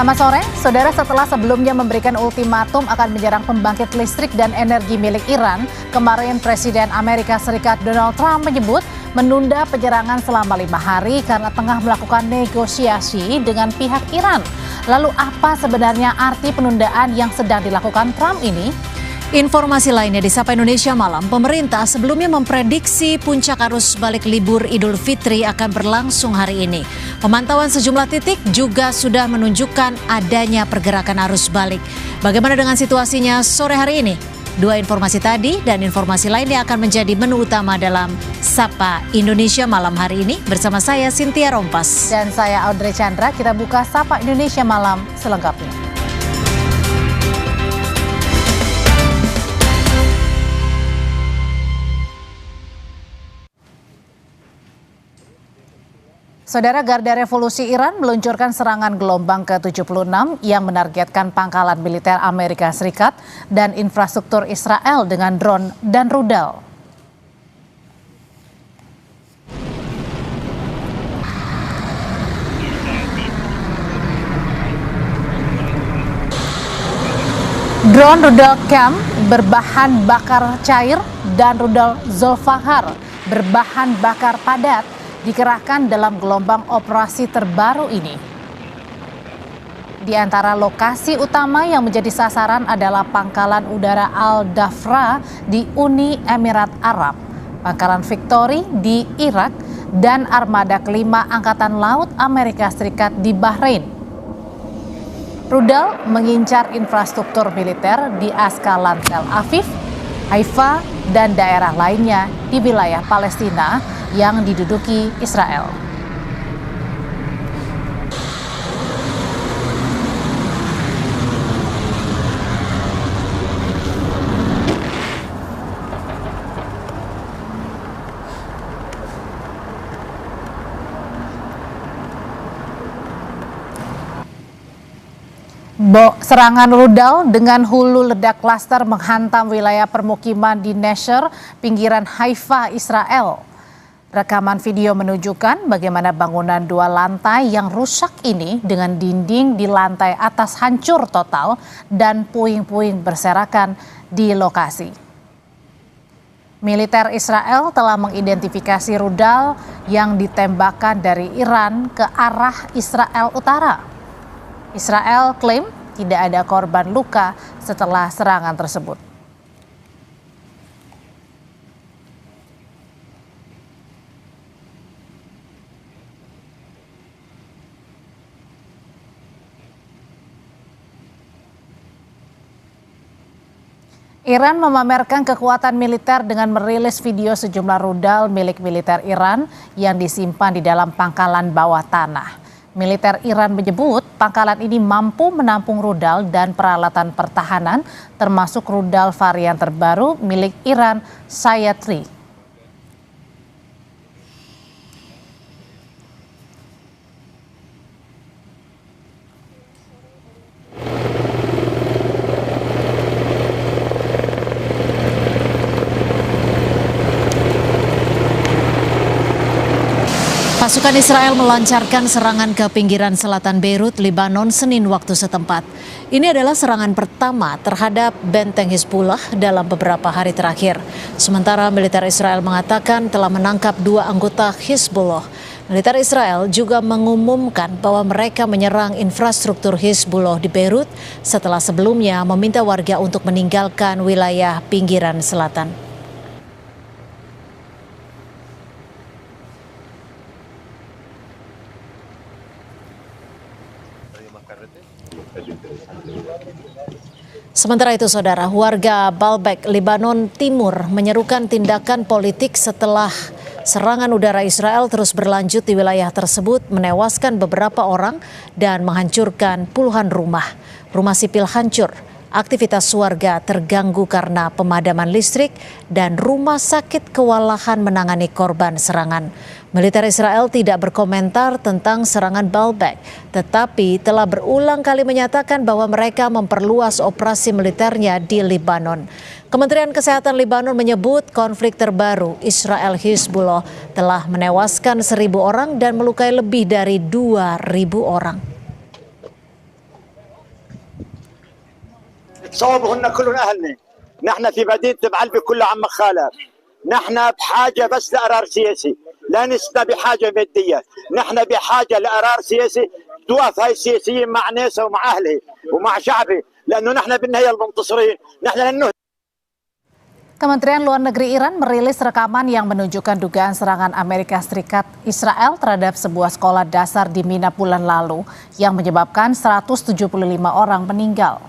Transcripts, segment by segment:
Selamat sore, saudara. Setelah sebelumnya memberikan ultimatum akan menyerang pembangkit listrik dan energi milik Iran, kemarin Presiden Amerika Serikat Donald Trump menyebut menunda penyerangan selama 5 hari karena tengah melakukan negosiasi dengan pihak Iran. Lalu apa sebenarnya arti penundaan yang sedang dilakukan Trump ini? Informasi lainnya di Sapa Indonesia Malam, pemerintah sebelumnya memprediksi puncak arus balik libur Idul Fitri akan berlangsung hari ini. Pemantauan sejumlah titik juga sudah menunjukkan adanya pergerakan arus balik. Bagaimana dengan situasinya sore hari ini? Dua informasi tadi dan informasi lainnya akan menjadi menu utama dalam Sapa Indonesia Malam hari ini bersama saya Cynthia Rompas. Dan saya Audrey Chandra. Kita buka Sapa Indonesia Malam selengkapnya. Saudara, Garda Revolusi Iran meluncurkan serangan gelombang ke-76 yang menargetkan pangkalan militer Amerika Serikat dan infrastruktur Israel dengan drone dan rudal. Drone rudal Cam berbahan bakar cair dan rudal Zulfahar berbahan bakar padat dikerahkan dalam gelombang operasi terbaru ini. Di antara lokasi utama yang menjadi sasaran adalah Pangkalan Udara Al-Dhafra di Uni Emirat Arab, Pangkalan Victory di Irak, dan Armada kelima Angkatan Laut Amerika Serikat di Bahrain. Rudal mengincar infrastruktur militer di Askalan Tel Aviv, Haifa, dan daerah lainnya di wilayah Palestina yang diduduki Israel. Serangan rudal dengan hulu ledak klaster menghantam wilayah permukiman di Nasser, pinggiran Haifa, Israel. Rekaman video menunjukkan bagaimana bangunan 2 lantai yang rusak ini dengan dinding di lantai atas hancur total dan puing-puing berserakan di lokasi. Militer Israel telah mengidentifikasi rudal yang ditembakkan dari Iran ke arah Israel Utara. Israel klaim tidak ada korban luka setelah serangan tersebut. Iran memamerkan kekuatan militer dengan merilis video sejumlah rudal milik militer Iran yang disimpan di dalam pangkalan bawah tanah. Militer Iran menyebut pangkalan ini mampu menampung rudal dan peralatan pertahanan, termasuk rudal varian terbaru milik Iran, Sayat-3. Pasukan Israel melancarkan serangan ke pinggiran selatan Beirut, Lebanon, Senin waktu setempat. Ini adalah serangan pertama terhadap benteng Hizbullah dalam beberapa hari terakhir. Sementara militer Israel mengatakan telah menangkap 2 anggota Hizbullah. Militer Israel juga mengumumkan bahwa mereka menyerang infrastruktur Hizbullah di Beirut setelah sebelumnya meminta warga untuk meninggalkan wilayah pinggiran selatan. Sementara itu, saudara, warga Baalbek, Lebanon Timur menyerukan tindakan politik setelah serangan udara Israel terus berlanjut di wilayah tersebut, menewaskan beberapa orang dan menghancurkan puluhan rumah. Rumah sipil hancur, aktivitas warga terganggu karena pemadaman listrik, dan rumah sakit kewalahan menangani korban serangan. Militer Israel tidak berkomentar tentang serangan Baalbek, tetapi telah berulang kali menyatakan bahwa mereka memperluas operasi militernya di Lebanon. Kementerian Kesehatan Lebanon menyebut konflik terbaru Israel-Hizbullah telah menewaskan 1.000 orang dan melukai lebih dari 2.000 orang. صوبهن كلهن أهلنا. نحن في مدينة بعلبة كله عم خالف. نحن بحاجة بس لقرار سياسي، لا لسنا بحاجة مادية. نحن بحاجة لقرار سياسي توقف هاي السياسيين مع ناسها ومع أهله ومع شعبه، لأنه نحن بالنهاية المنتصرين. نحن لن Kementerian Luar Negeri Iran merilis rekaman yang menunjukkan dugaan serangan Amerika Serikat Israel terhadap sebuah sekolah dasar di Mina bulan lalu yang menyebabkan 175 orang meninggal.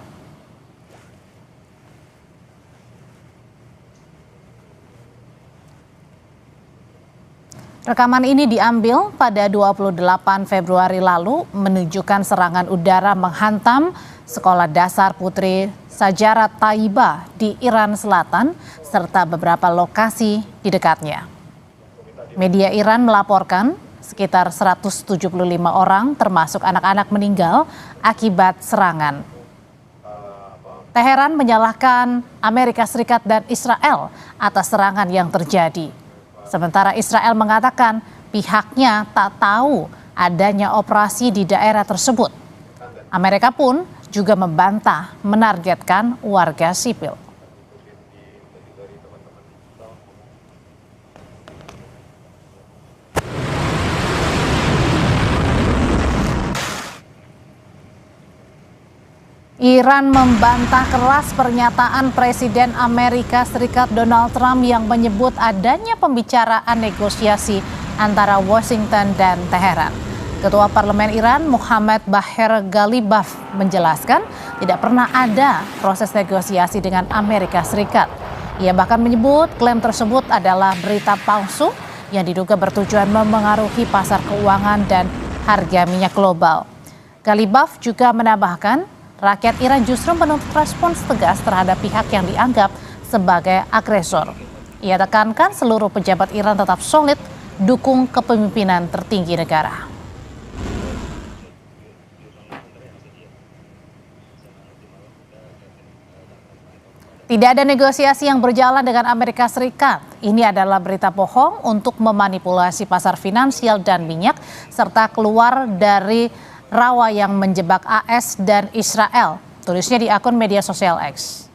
Rekaman ini diambil pada 28 Februari lalu menunjukkan serangan udara menghantam sekolah dasar Putri Sajarat Taiba di Iran Selatan serta beberapa lokasi di dekatnya. Media Iran melaporkan sekitar 175 orang termasuk anak-anak meninggal akibat serangan. Teheran menyalahkan Amerika Serikat dan Israel atas serangan yang terjadi. Sementara Israel mengatakan pihaknya tak tahu adanya operasi di daerah tersebut. Amerika pun juga membantah menargetkan warga sipil. Iran membantah keras pernyataan Presiden Amerika Serikat Donald Trump yang menyebut adanya pembicaraan negosiasi antara Washington dan Teheran. Ketua Parlemen Iran Muhammad Bagher Ghalibaf menjelaskan tidak pernah ada proses negosiasi dengan Amerika Serikat. Ia bahkan menyebut klaim tersebut adalah berita palsu yang diduga bertujuan memengaruhi pasar keuangan dan harga minyak global. Ghalibaf juga menambahkan rakyat Iran justru menuntut respons tegas terhadap pihak yang dianggap sebagai agresor. Ia tekankan seluruh pejabat Iran tetap solid dukung kepemimpinan tertinggi negara. Tidak ada negosiasi yang berjalan dengan Amerika Serikat. Ini adalah berita bohong untuk memanipulasi pasar finansial dan minyak serta keluar dari rawa yang menjebak AS dan Israel, tulisnya di akun media sosial X.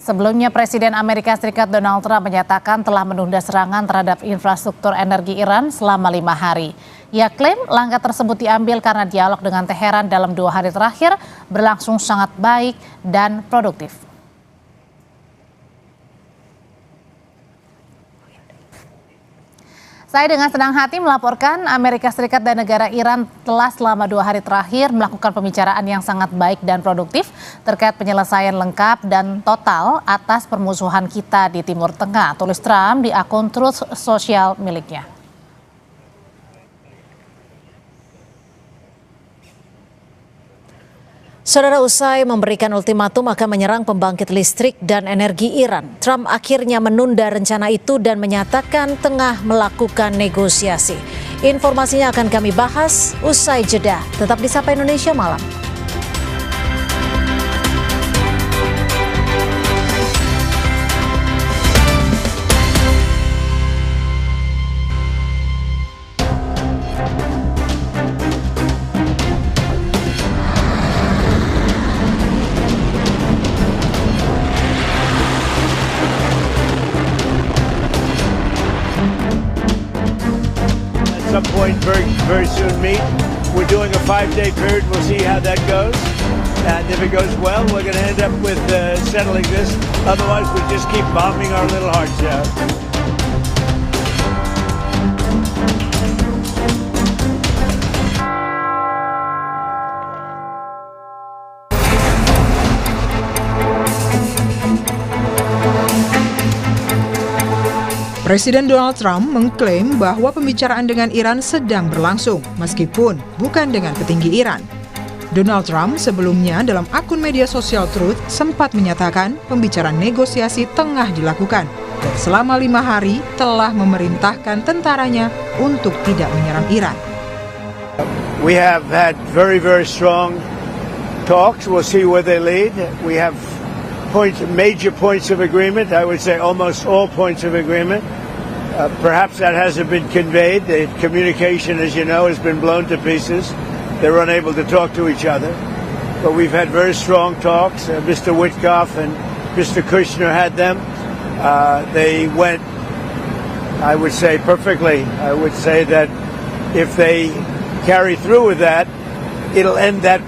Sebelumnya Presiden Amerika Serikat Donald Trump menyatakan telah menunda serangan terhadap infrastruktur energi Iran selama 5 hari. Ia klaim langkah tersebut diambil karena dialog dengan Teheran dalam 2 hari terakhir berlangsung sangat baik dan produktif. Saya dengan senang hati melaporkan Amerika Serikat dan negara Iran telah selama 2 hari terakhir melakukan pembicaraan yang sangat baik dan produktif terkait penyelesaian lengkap dan total atas permusuhan kita di Timur Tengah, tulis Trump di akun Truth Social miliknya. Saudara, usai memberikan ultimatum akan menyerang pembangkit listrik dan energi Iran, Trump akhirnya menunda rencana itu dan menyatakan tengah melakukan negosiasi. Informasinya akan kami bahas usai jeda. Tetap di Sapa Indonesia Malam. Some point very soon meet. We're doing a 5-day period. We'll see how that goes. And if it goes well, we're going to end up with settling this. Otherwise, we just keep bombing our little hearts out. Presiden Donald Trump mengklaim bahwa pembicaraan dengan Iran sedang berlangsung, meskipun bukan dengan petinggi Iran. Donald Trump sebelumnya dalam akun media sosial Truth sempat menyatakan pembicaraan negosiasi tengah dilakukan dan selama 5 hari telah memerintahkan tentaranya untuk tidak menyerang Iran. We have had very strong talks. We'll see where they lead. We have major points of agreement. I would say almost all points of agreement. Perhaps that hasn't been conveyed. The communication, as you know, has been blown to pieces. They're unable to talk to each other. But we've had very strong talks. Mr. Witkoff and Mr. Kushner had them. They went, I would say, perfectly. I would say that if they carry through with that, it'll end that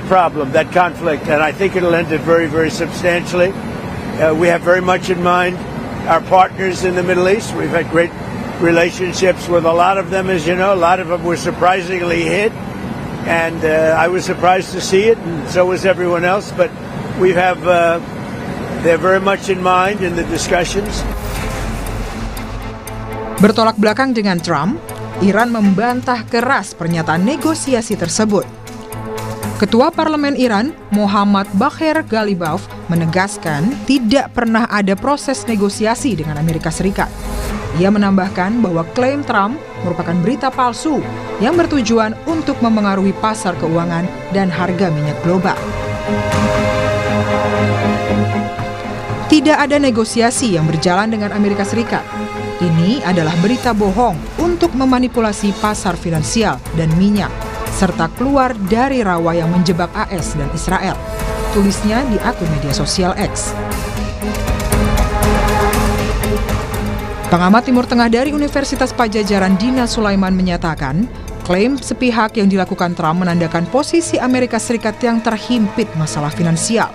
problem, that conflict, and I think it'll end it very, very substantially. We have very much in mind our partners in the Middle East. We've had great relationships with a lot of them, as you know. A lot of them were surprisingly hit, and I was surprised to see it, and so was everyone else. But we have, they're very much in mind in the discussions. Bertolak belakang dengan Trump, Iran membantah keras pernyataan negosiasi tersebut. Ketua Parlemen Iran, Mohammad Bagher Ghalibaf, menegaskan tidak pernah ada proses negosiasi dengan Amerika Serikat. Ia menambahkan bahwa klaim Trump merupakan berita palsu yang bertujuan untuk memengaruhi pasar keuangan dan harga minyak global. Tidak ada negosiasi yang berjalan dengan Amerika Serikat. Ini adalah berita bohong untuk memanipulasi pasar finansial dan minyak, serta keluar dari rawa yang menjebak AS dan Israel. Tulisnya di akun media sosial X. Pengamat Timur Tengah dari Universitas Pajajaran Dina Sulaiman menyatakan, klaim sepihak yang dilakukan Trump menandakan posisi Amerika Serikat yang terhimpit masalah finansial.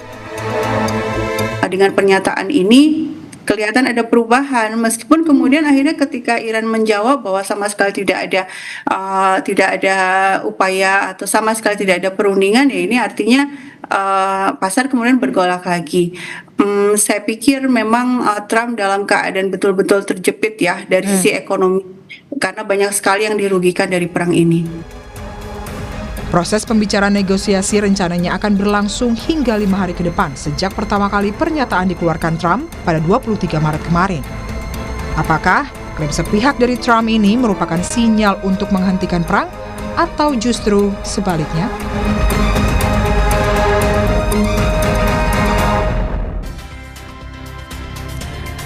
Dengan pernyataan ini, kelihatan ada perubahan, meskipun kemudian akhirnya ketika Iran menjawab bahwa sama sekali tidak ada upaya atau sama sekali tidak ada perundingan, ya ini artinya pasar kemudian bergolak lagi. Saya pikir memang Trump dalam keadaan betul-betul terjepit ya dari sisi ekonomi, karena banyak sekali yang dirugikan dari perang ini. Proses pembicaraan negosiasi rencananya akan berlangsung hingga 5 hari ke depan sejak pertama kali pernyataan dikeluarkan Trump pada 23 Maret kemarin. Apakah klaim sepihak dari Trump ini merupakan sinyal untuk menghentikan perang atau justru sebaliknya?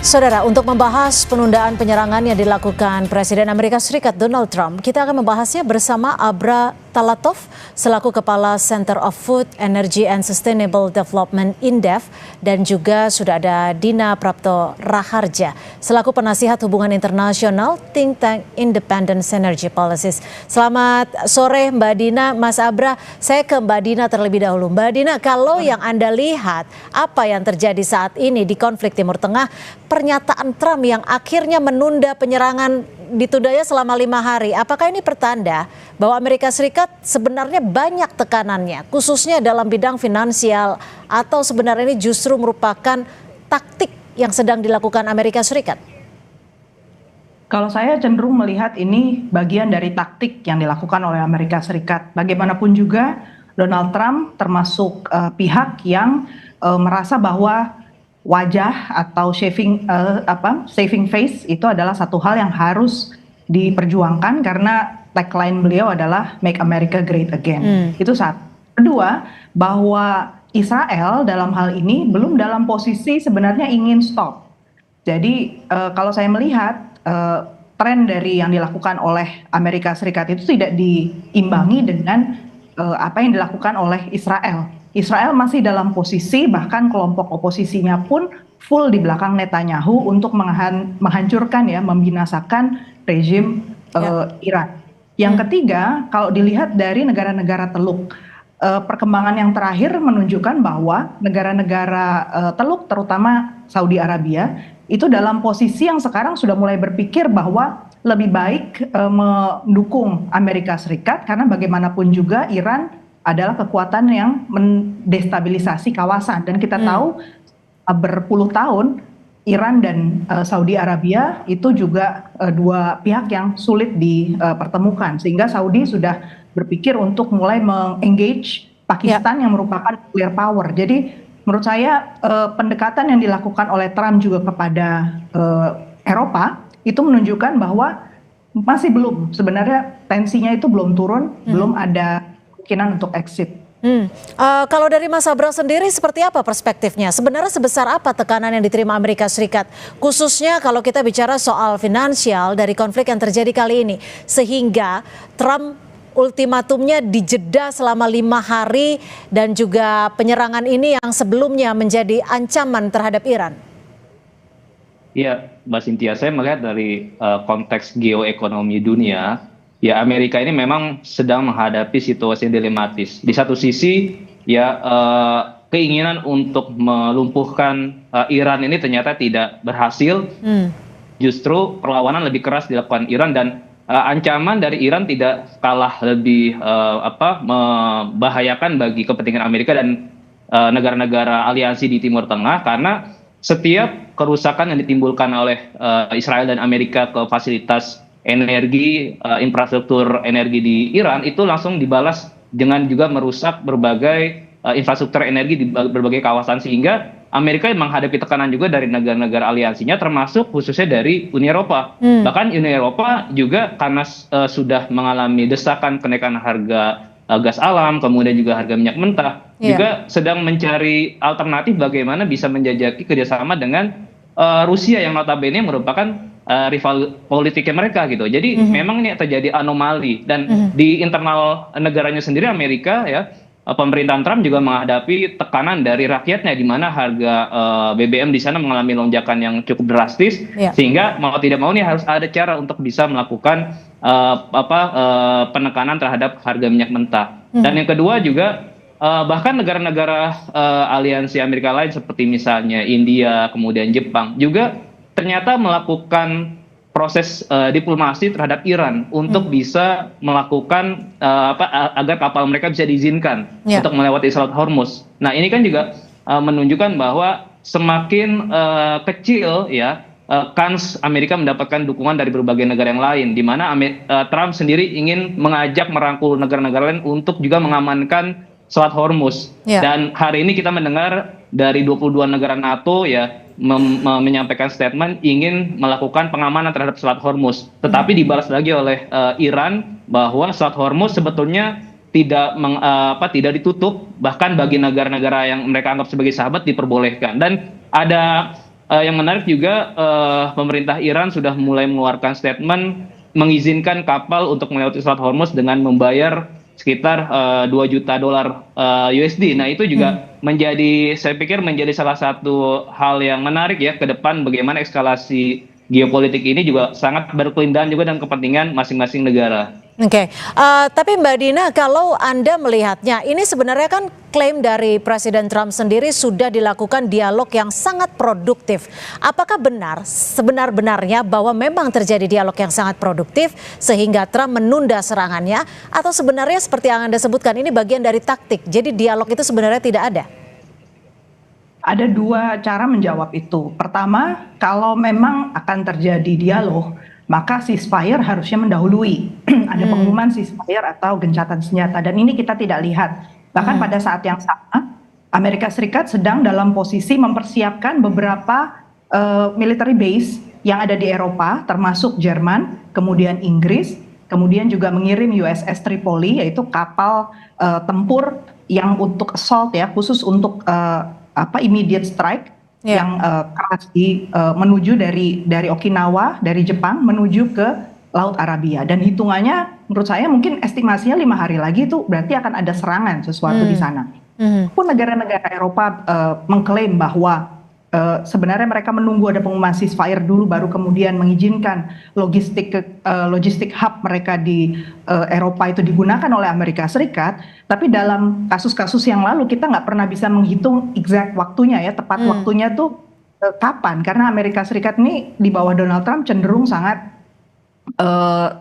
Saudara, untuk membahas penundaan penyerangan yang dilakukan Presiden Amerika Serikat Donald Trump, kita akan membahasnya bersama Abra Talatov selaku Kepala Center of Food, Energy and Sustainable Development INDEF, dan juga sudah ada Dina Prapto Raharja selaku Penasihat Hubungan Internasional Think Tank Independent Energy Policies. Selamat sore Mbak Dina, Mas Abra. Saya ke Mbak Dina terlebih dahulu. Mbak Dina, kalau yang Anda lihat apa yang terjadi saat ini di konflik Timur Tengah, pernyataan Trump yang akhirnya menunda penyerangan ditundanya selama 5 hari, apakah ini pertanda bahwa Amerika Serikat sebenarnya banyak tekanannya, khususnya dalam bidang finansial, atau sebenarnya ini justru merupakan taktik yang sedang dilakukan Amerika Serikat? Kalau saya cenderung melihat ini bagian dari taktik yang dilakukan oleh Amerika Serikat. Bagaimanapun juga Donald Trump termasuk pihak yang merasa bahwa wajah atau saving face itu adalah satu hal yang harus diperjuangkan, karena tagline beliau adalah Make America Great Again. Itu satu. Kedua, bahwa Israel dalam hal ini belum dalam posisi sebenarnya ingin stop. Jadi kalau saya melihat tren dari yang dilakukan oleh Amerika Serikat itu tidak diimbangi dengan apa yang dilakukan oleh Israel. Israel masih dalam posisi, bahkan kelompok oposisinya pun full di belakang Netanyahu untuk menghancurkan ya, membinasakan rezim Iran. Yang ketiga, kalau dilihat dari negara-negara Teluk, perkembangan yang terakhir menunjukkan bahwa negara-negara Teluk, terutama Saudi Arabia, itu dalam posisi yang sekarang sudah mulai berpikir bahwa lebih baik mendukung Amerika Serikat, karena bagaimanapun juga Iran adalah kekuatan yang mendestabilisasi kawasan, dan kita tahu berpuluh tahun Iran dan Saudi Arabia itu juga dua pihak yang sulit dipertemukan, sehingga Saudi sudah berpikir untuk mulai mengengage Pakistan yang merupakan nuclear power. Jadi menurut saya pendekatan yang dilakukan oleh Trump juga kepada Eropa itu menunjukkan bahwa masih belum, sebenarnya tensinya itu belum turun, belum ada kemungkinan untuk exit. Kalau dari Mas Abra sendiri seperti apa perspektifnya? Sebenarnya sebesar apa tekanan yang diterima Amerika Serikat? Khususnya kalau kita bicara soal finansial dari konflik yang terjadi kali ini. Sehingga Trump ultimatumnya dijeda selama 5 hari dan juga penyerangan ini yang sebelumnya menjadi ancaman terhadap Iran. Iya, Mbak Cynthia, saya melihat dari konteks geoekonomi dunia, ya Amerika ini memang sedang menghadapi situasi yang dilematis. Di satu sisi, ya keinginan untuk melumpuhkan Iran ini ternyata tidak berhasil. Justru perlawanan lebih keras dilakukan Iran dan ancaman dari Iran tidak kalah lebih membahayakan bagi kepentingan Amerika dan negara-negara aliansi di Timur Tengah karena setiap kerusakan yang ditimbulkan oleh Israel dan Amerika ke fasilitas energi, infrastruktur energi di Iran itu langsung dibalas dengan juga merusak berbagai infrastruktur energi di berbagai kawasan sehingga Amerika menghadapi tekanan juga dari negara-negara aliansinya termasuk khususnya dari Uni Eropa. Bahkan Uni Eropa juga karena sudah mengalami desakan kenaikan harga gas alam, kemudian juga harga minyak mentah, juga sedang mencari alternatif bagaimana bisa menjajaki kerjasama dengan Rusia yang notabene merupakan rival politiknya mereka gitu. Jadi memang ini terjadi anomali dan di internal negaranya sendiri Amerika ya pemerintahan Trump juga menghadapi tekanan dari rakyatnya di mana harga BBM di sana mengalami lonjakan yang cukup drastis sehingga mau tidak mau nih harus ada cara untuk bisa melakukan penekanan terhadap harga minyak mentah. Dan yang kedua juga bahkan negara-negara aliansi Amerika lain seperti misalnya India, kemudian Jepang juga ternyata melakukan proses diplomasi terhadap Iran untuk bisa melakukan agar kapal mereka bisa diizinkan untuk melewati Selat Hormuz. Nah ini kan juga menunjukkan bahwa semakin kecil ya kans Amerika mendapatkan dukungan dari berbagai negara yang lain, di mana Trump sendiri ingin mengajak merangkul negara-negara lain untuk juga mengamankan Selat Hormuz. Dan hari ini kita mendengar dari 22 negara NATO ya menyampaikan statement ingin melakukan pengamanan terhadap Selat Hormuz. Tetapi dibalas lagi oleh Iran bahwa Selat Hormuz sebetulnya tidak ditutup, bahkan bagi negara-negara yang mereka anggap sebagai sahabat diperbolehkan. Dan ada yang menarik juga pemerintah Iran sudah mulai mengeluarkan statement mengizinkan kapal untuk melewati Selat Hormuz dengan membayar sekitar $2 juta USD. Nah itu juga saya pikir menjadi salah satu hal yang menarik ya ke depan bagaimana eskalasi geopolitik ini juga sangat berkelindahan juga dengan kepentingan masing-masing negara. Oke, tapi Mbak Dina, kalau Anda melihatnya, ini sebenarnya kan klaim dari Presiden Trump sendiri sudah dilakukan dialog yang sangat produktif. Apakah benar sebenar-benarnya bahwa memang terjadi dialog yang sangat produktif sehingga Trump menunda serangannya? Atau sebenarnya seperti yang Anda sebutkan ini bagian dari taktik, jadi dialog itu sebenarnya tidak ada? Ada dua cara menjawab itu. Pertama, kalau memang akan terjadi dialog, maka ceasefire harusnya mendahului. Ada pengumuman ceasefire atau gencatan senjata. Dan ini kita tidak lihat. Bahkan pada saat yang sama, Amerika Serikat sedang dalam posisi mempersiapkan beberapa military base yang ada di Eropa, termasuk Jerman, kemudian Inggris, kemudian juga mengirim USS Tripoli, yaitu kapal tempur yang untuk assault ya, khusus untuk immediate strike. Yang keras menuju dari Okinawa, dari Jepang menuju ke Laut Arabia. Dan hitungannya menurut saya mungkin estimasinya 5 hari lagi itu berarti akan ada serangan sesuatu di sana. Pun negara-negara Eropa mengklaim bahwa sebenarnya mereka menunggu ada pengumuman ceasefire dulu baru kemudian mengizinkan logistik hub mereka di Eropa itu digunakan oleh Amerika Serikat. Tapi dalam kasus-kasus yang lalu kita nggak pernah bisa menghitung exact waktunya ya, tepat waktunya tuh kapan, karena Amerika Serikat ini di bawah Donald Trump cenderung sangat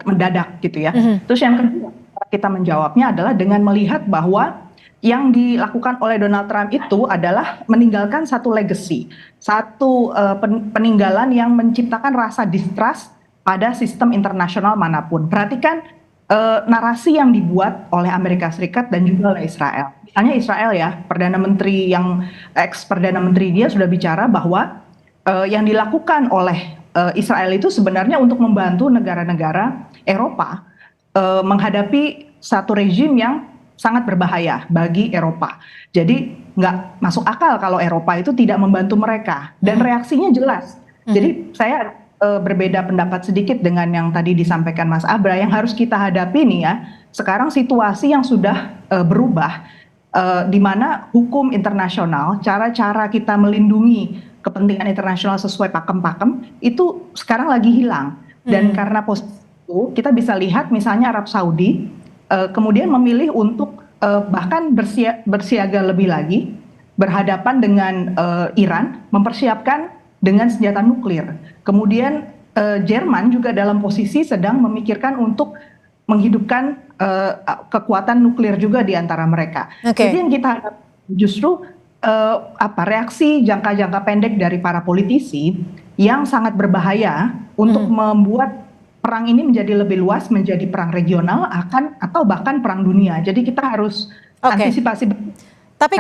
mendadak gitu ya. Terus yang kedua kita menjawabnya adalah dengan melihat bahwa yang dilakukan oleh Donald Trump itu adalah meninggalkan satu legacy, satu peninggalan yang menciptakan rasa distrust pada sistem internasional manapun. Perhatikan narasi yang dibuat oleh Amerika Serikat dan juga oleh Israel. Misalnya Israel ya, Perdana Menteri yang ex-Perdana Menteri dia sudah bicara bahwa yang dilakukan oleh Israel itu sebenarnya untuk membantu negara-negara Eropa menghadapi satu rezim yang sangat berbahaya bagi Eropa. Jadi nggak masuk akal kalau Eropa itu tidak membantu mereka, dan reaksinya jelas. Jadi saya berbeda pendapat sedikit dengan yang tadi disampaikan Mas Abra. Yang harus kita hadapi nih ya, sekarang situasi yang sudah berubah, di mana hukum internasional, cara-cara kita melindungi kepentingan internasional sesuai pakem-pakem itu sekarang lagi hilang. Dan karena posisi itu kita bisa lihat misalnya Arab Saudi kemudian memilih untuk bahkan bersiaga lebih lagi berhadapan dengan Iran, mempersiapkan dengan senjata nuklir. Kemudian Jerman juga dalam posisi sedang memikirkan untuk menghidupkan kekuatan nuklir juga di antara mereka. Jadi yang kita hadapi justru reaksi jangka pendek dari para politisi yang sangat berbahaya untuk membuat perang ini menjadi lebih luas, menjadi perang regional atau bahkan perang dunia. Jadi kita harus antisipasi. Tapi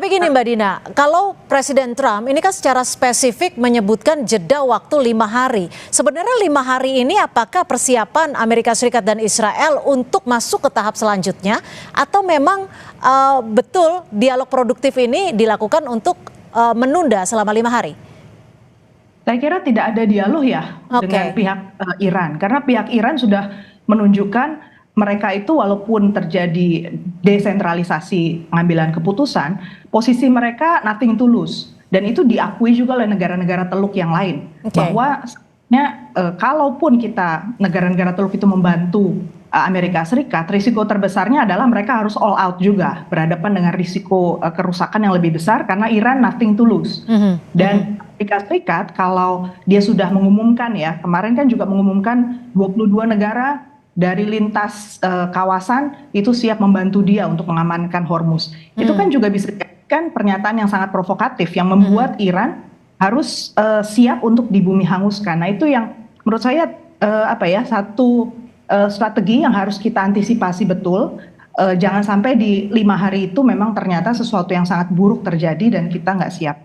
gini Mbak Dina, kalau Presiden Trump ini kan secara spesifik menyebutkan jeda waktu 5 hari. Sebenarnya 5 hari ini apakah persiapan Amerika Serikat dan Israel untuk masuk ke tahap selanjutnya, atau memang betul dialog produktif ini dilakukan untuk menunda selama 5 hari? Saya kira tidak ada dialog ya dengan pihak Iran, karena pihak Iran sudah menunjukkan mereka itu walaupun terjadi desentralisasi pengambilan keputusan, posisi mereka nothing to lose, dan itu diakui juga oleh negara-negara Teluk yang lain, bahwa kalaupun kita negara-negara Teluk itu membantu Amerika Serikat, risiko terbesarnya adalah mereka harus all out juga, berhadapan dengan risiko kerusakan yang lebih besar karena Iran nothing to lose. Dan Amerika Serikat kalau dia sudah mengumumkan ya, kemarin kan juga mengumumkan 22 negara dari lintas kawasan itu siap membantu dia untuk mengamankan Hormuz. Itu kan juga bisa dikatakan pernyataan yang sangat provokatif yang membuat Iran harus siap untuk di bumi hanguskan. Nah itu yang menurut saya satu strategi yang harus kita antisipasi betul. Jangan sampai di 5 hari itu memang ternyata sesuatu yang sangat buruk terjadi dan kita nggak siap.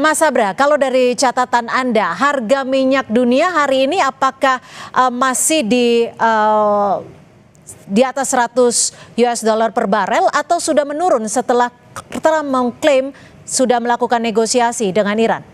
Mas Abra, kalau dari catatan Anda, harga minyak dunia hari ini apakah masih di atas 100 US dollar per barel atau sudah menurun setelah Trump mengklaim sudah melakukan negosiasi dengan Iran?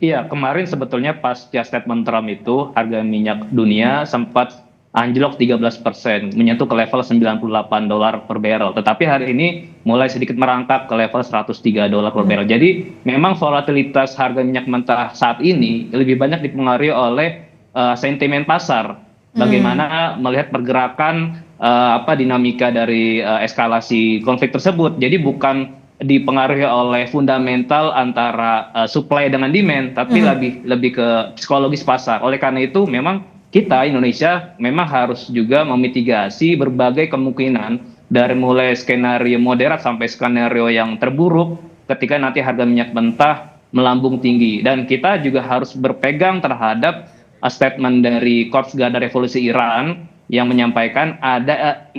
Iya, kemarin sebetulnya pasca statement Trump itu harga minyak dunia sempat anjlok 13%, menyentuh ke level 98 dolar per barrel. Tetapi hari ini mulai sedikit merangkak ke level 103 dolar per barrel. Jadi memang volatilitas harga minyak mentah saat ini lebih banyak dipengaruhi oleh sentimen pasar. Bagaimana melihat pergerakan dinamika dari eskalasi konflik tersebut. Jadi bukan dipengaruhi oleh fundamental antara supply dengan demand, tapi lebih ke psikologis pasar. Oleh karena itu memang kita Indonesia memang harus juga memitigasi berbagai kemungkinan dari mulai skenario moderat sampai skenario yang terburuk ketika nanti harga minyak mentah melambung tinggi. Dan kita juga harus berpegang terhadap statement dari Korps Garda Revolusi Iran yang menyampaikan ada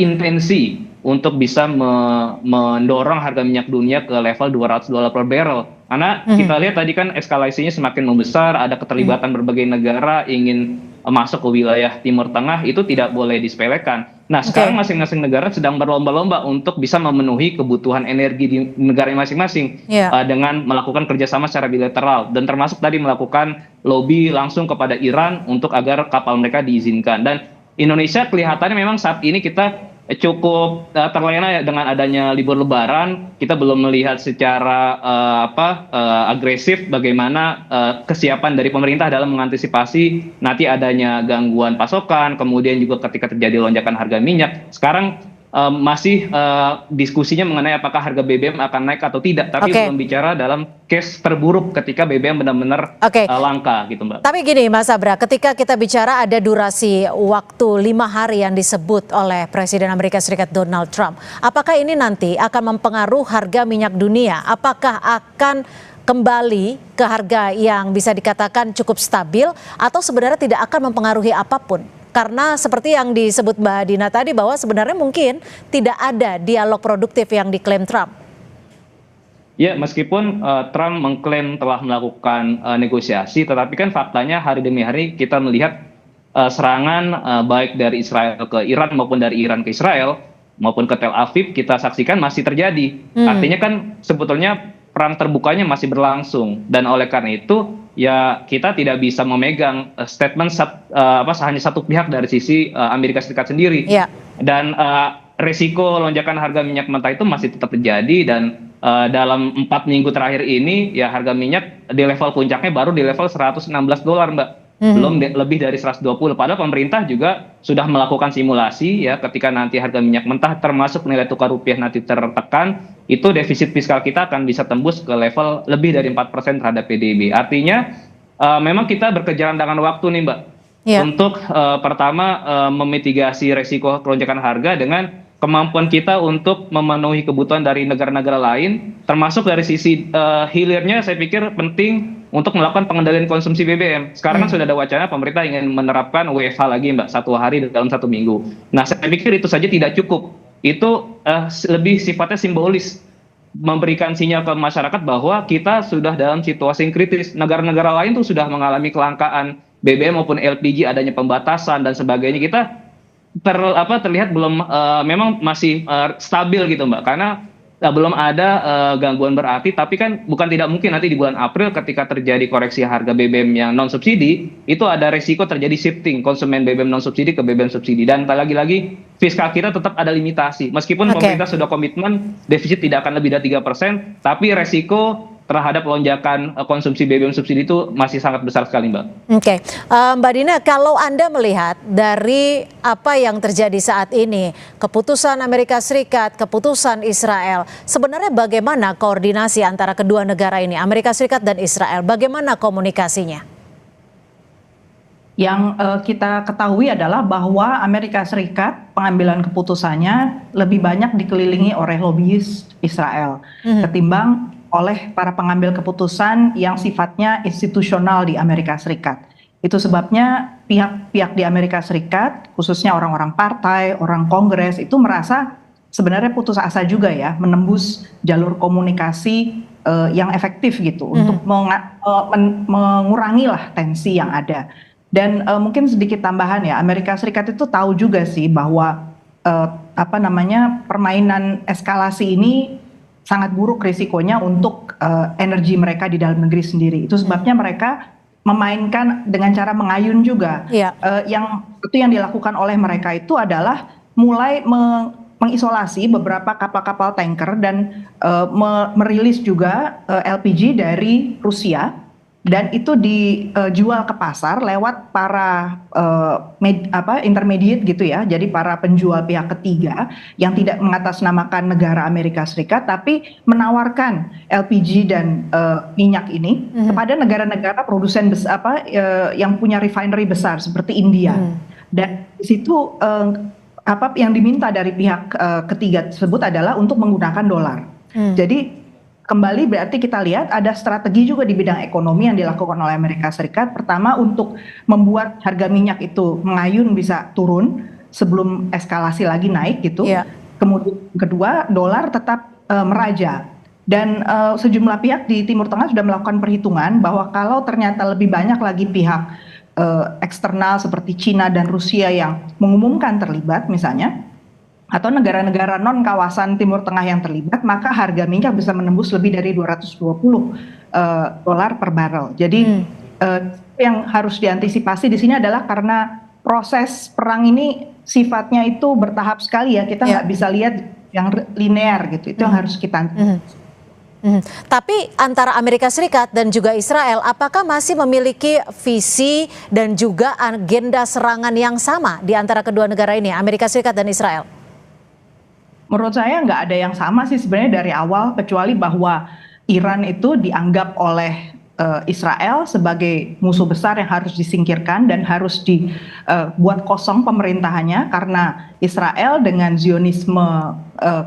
intensi untuk bisa mendorong harga minyak dunia ke level 200 dolar per barrel. Karena kita lihat tadi kan eskalasinya semakin membesar, ada keterlibatan berbagai negara ingin masuk ke wilayah Timur Tengah, itu tidak boleh disepelekan. Nah, sekarang masing-masing negara sedang berlomba-lomba untuk bisa memenuhi kebutuhan energi di negara masing-masing dengan melakukan kerjasama secara bilateral, dan termasuk tadi melakukan lobby langsung kepada Iran untuk agar kapal mereka diizinkan. Dan Indonesia kelihatannya memang saat ini kita cukup terlena dengan adanya libur Lebaran. Kita belum melihat secara agresif bagaimana kesiapan dari pemerintah dalam mengantisipasi nanti adanya gangguan pasokan, kemudian juga ketika terjadi lonjakan harga minyak. Sekarang masih diskusinya mengenai apakah harga BBM akan naik atau tidak, tapi belum bicara dalam case terburuk ketika BBM benar-benar langka gitu, Mbak. Tapi gini Mas Abra, ketika kita bicara ada durasi waktu 5 hari yang disebut oleh Presiden Amerika Serikat Donald Trump, apakah ini nanti akan mempengaruhi harga minyak dunia? Apakah akan kembali ke harga yang bisa dikatakan cukup stabil, atau sebenarnya tidak akan mempengaruhi apapun? Karena seperti yang disebut Mbak Dina tadi, bahwa sebenarnya mungkin tidak ada dialog produktif yang diklaim Trump. Ya, meskipun Trump mengklaim telah melakukan negosiasi, tetapi kan faktanya hari demi hari kita melihat serangan baik dari Israel ke Iran maupun dari Iran ke Israel maupun ke Tel Aviv kita saksikan masih terjadi. Artinya kan sebetulnya perang terbukanya masih berlangsung, dan oleh karena itu ya kita tidak bisa memegang statement hanya satu pihak dari sisi Amerika Serikat sendiri. Dan resiko lonjakan harga minyak mentah itu masih tetap terjadi, dan dalam 4 minggu terakhir ini ya harga minyak di level puncaknya baru di level $116, Mbak. Belum lebih dari 120. Padahal pemerintah juga sudah melakukan simulasi ya, ketika nanti harga minyak mentah termasuk nilai tukar rupiah nanti tertekan, itu defisit fiskal kita akan bisa tembus ke level lebih dari 4% terhadap PDB. Artinya memang kita berkejaran dengan waktu nih, Mbak. Untuk pertama memitigasi resiko lonjakan harga dengan kemampuan kita untuk memenuhi kebutuhan dari negara-negara lain, termasuk dari sisi hilirnya saya pikir penting untuk melakukan pengendalian konsumsi BBM. Sekarang kan sudah ada wacana pemerintah ingin menerapkan WFH lagi, Mbak, 1 hari dalam 1 minggu. Nah, saya pikir itu saja tidak cukup. Itu lebih sifatnya simbolis, memberikan sinyal ke masyarakat bahwa kita sudah dalam situasi yang kritis. Negara-negara lain tuh sudah mengalami kelangkaan BBM maupun LPG, adanya pembatasan dan sebagainya. Kita terlihat belum memang masih stabil gitu, Mbak, karena belum ada gangguan berarti. Tapi kan bukan tidak mungkin nanti di bulan April ketika terjadi koreksi harga BBM yang non subsidi, itu ada resiko terjadi shifting konsumen BBM non subsidi ke BBM subsidi, dan lagi-lagi fiskal kita tetap ada limitasi. Meskipun pemerintah sudah komitmen defisit tidak akan lebih dari 3%, tapi resiko terhadap lonjakan konsumsi BBM subsidi itu masih sangat besar sekali, Mbak. Mbak Dina, kalau Anda melihat dari apa yang terjadi saat ini, keputusan Amerika Serikat, keputusan Israel, sebenarnya bagaimana koordinasi antara kedua negara ini, Amerika Serikat dan Israel, bagaimana komunikasinya? Yang kita ketahui adalah bahwa Amerika Serikat pengambilan keputusannya lebih banyak dikelilingi oleh lobbyis Israel ketimbang oleh para pengambil keputusan yang sifatnya institusional di Amerika Serikat. Itu sebabnya pihak-pihak di Amerika Serikat, khususnya orang-orang partai, orang kongres, itu merasa sebenarnya putus asa juga ya menembus jalur komunikasi yang efektif gitu untuk mengurangi lah tensi yang ada. Dan mungkin sedikit tambahan ya, Amerika Serikat itu tahu juga sih bahwa permainan eskalasi ini sangat buruk risikonya untuk energi mereka di dalam negeri sendiri. Itu sebabnya mereka memainkan dengan cara mengayun juga. Yang dilakukan oleh mereka itu adalah mulai mengisolasi beberapa kapal-kapal tanker dan merilis juga LPG dari Rusia, dan itu dijual ke pasar lewat para intermediate gitu ya, jadi para penjual pihak ketiga yang tidak mengatasnamakan negara Amerika Serikat tapi menawarkan LPG dan minyak ini kepada negara-negara produsen yang punya refinery besar seperti India. Dan di situ yang diminta dari pihak ketiga tersebut adalah untuk menggunakan dolar. Jadi kembali berarti kita lihat ada strategi juga di bidang ekonomi yang dilakukan oleh Amerika Serikat. Pertama, untuk membuat harga minyak itu mengayun bisa turun sebelum eskalasi lagi naik gitu. Kemudian kedua, dolar tetap meraja. Dan sejumlah pihak di Timur Tengah sudah melakukan perhitungan bahwa kalau ternyata lebih banyak lagi pihak eksternal seperti Cina dan Rusia yang mengumumkan terlibat misalnya, atau negara-negara non kawasan Timur Tengah yang terlibat, maka harga minyak bisa menembus lebih dari $220 per barrel. Jadi yang harus diantisipasi di sini adalah karena proses perang ini sifatnya itu bertahap sekali ya, kita nggak bisa lihat yang linear gitu. Itu yang harus kita antisipasi. Tapi antara Amerika Serikat dan juga Israel, apakah masih memiliki visi dan juga agenda serangan yang sama di antara kedua negara ini, Amerika Serikat dan Israel? Menurut saya nggak ada yang sama sih sebenarnya dari awal, kecuali bahwa Iran itu dianggap oleh Israel sebagai musuh besar yang harus disingkirkan dan harus dibuat kosong pemerintahannya, karena Israel dengan Zionisme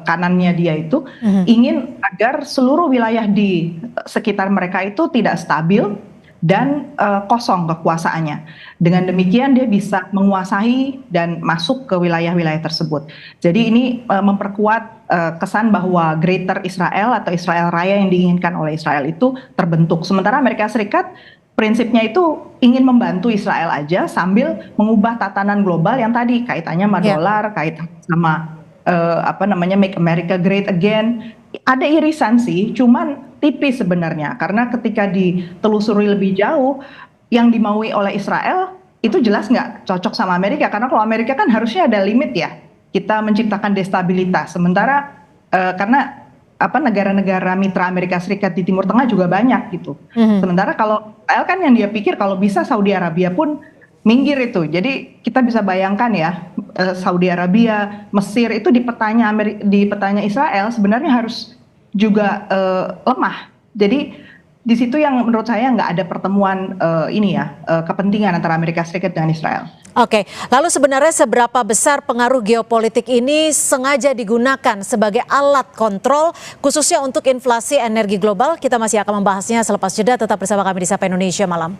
kanannya dia itu ingin agar seluruh wilayah di sekitar mereka itu tidak stabil dan kosong kekuasaannya. Dengan demikian dia bisa menguasai dan masuk ke wilayah-wilayah tersebut. Jadi ini memperkuat kesan bahwa Greater Israel atau Israel Raya yang diinginkan oleh Israel itu terbentuk. Sementara Amerika Serikat prinsipnya itu ingin membantu Israel aja sambil mengubah tatanan global yang tadi kaitannya sama dolar, kaitan sama Make America Great Again. Ada irisan sih, cuman tipis sebenarnya, karena ketika ditelusuri lebih jauh yang dimaui oleh Israel itu jelas nggak cocok sama Amerika, karena kalau Amerika kan harusnya ada limit ya, kita menciptakan destabilitas. Sementara karena negara-negara mitra Amerika Serikat di Timur Tengah juga banyak gitu. Sementara kalau Israel kan yang dia pikir kalau bisa Saudi Arabia pun minggir itu. Jadi kita bisa bayangkan ya, Saudi Arabia, Mesir itu di petanya Israel sebenarnya harus juga lemah. Jadi di situ yang menurut saya nggak ada pertemuan kepentingan antara Amerika Serikat dan Israel. Oke, lalu sebenarnya seberapa besar pengaruh geopolitik ini sengaja digunakan sebagai alat kontrol khususnya untuk inflasi energi global? Kita masih akan membahasnya selepas jeda. Tetap bersama kami di Sapa Indonesia Malam.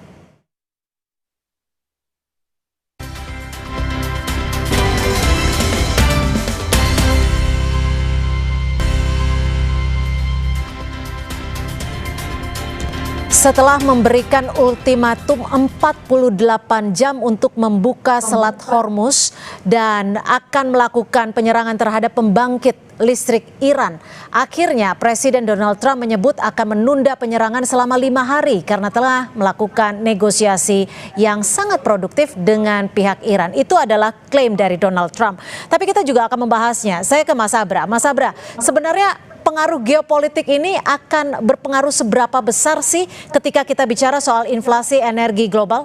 Setelah memberikan ultimatum 48 jam untuk membuka Selat Hormuz dan akan melakukan penyerangan terhadap pembangkit listrik Iran, akhirnya Presiden Donald Trump menyebut akan menunda penyerangan selama 5 hari karena telah melakukan negosiasi yang sangat produktif dengan pihak Iran. Itu adalah klaim dari Donald Trump. Tapi kita juga akan membahasnya. Saya ke Mas Abra. Mas Abra, sebenarnya pengaruh geopolitik ini akan berpengaruh seberapa besar sih ketika kita bicara soal inflasi energi global?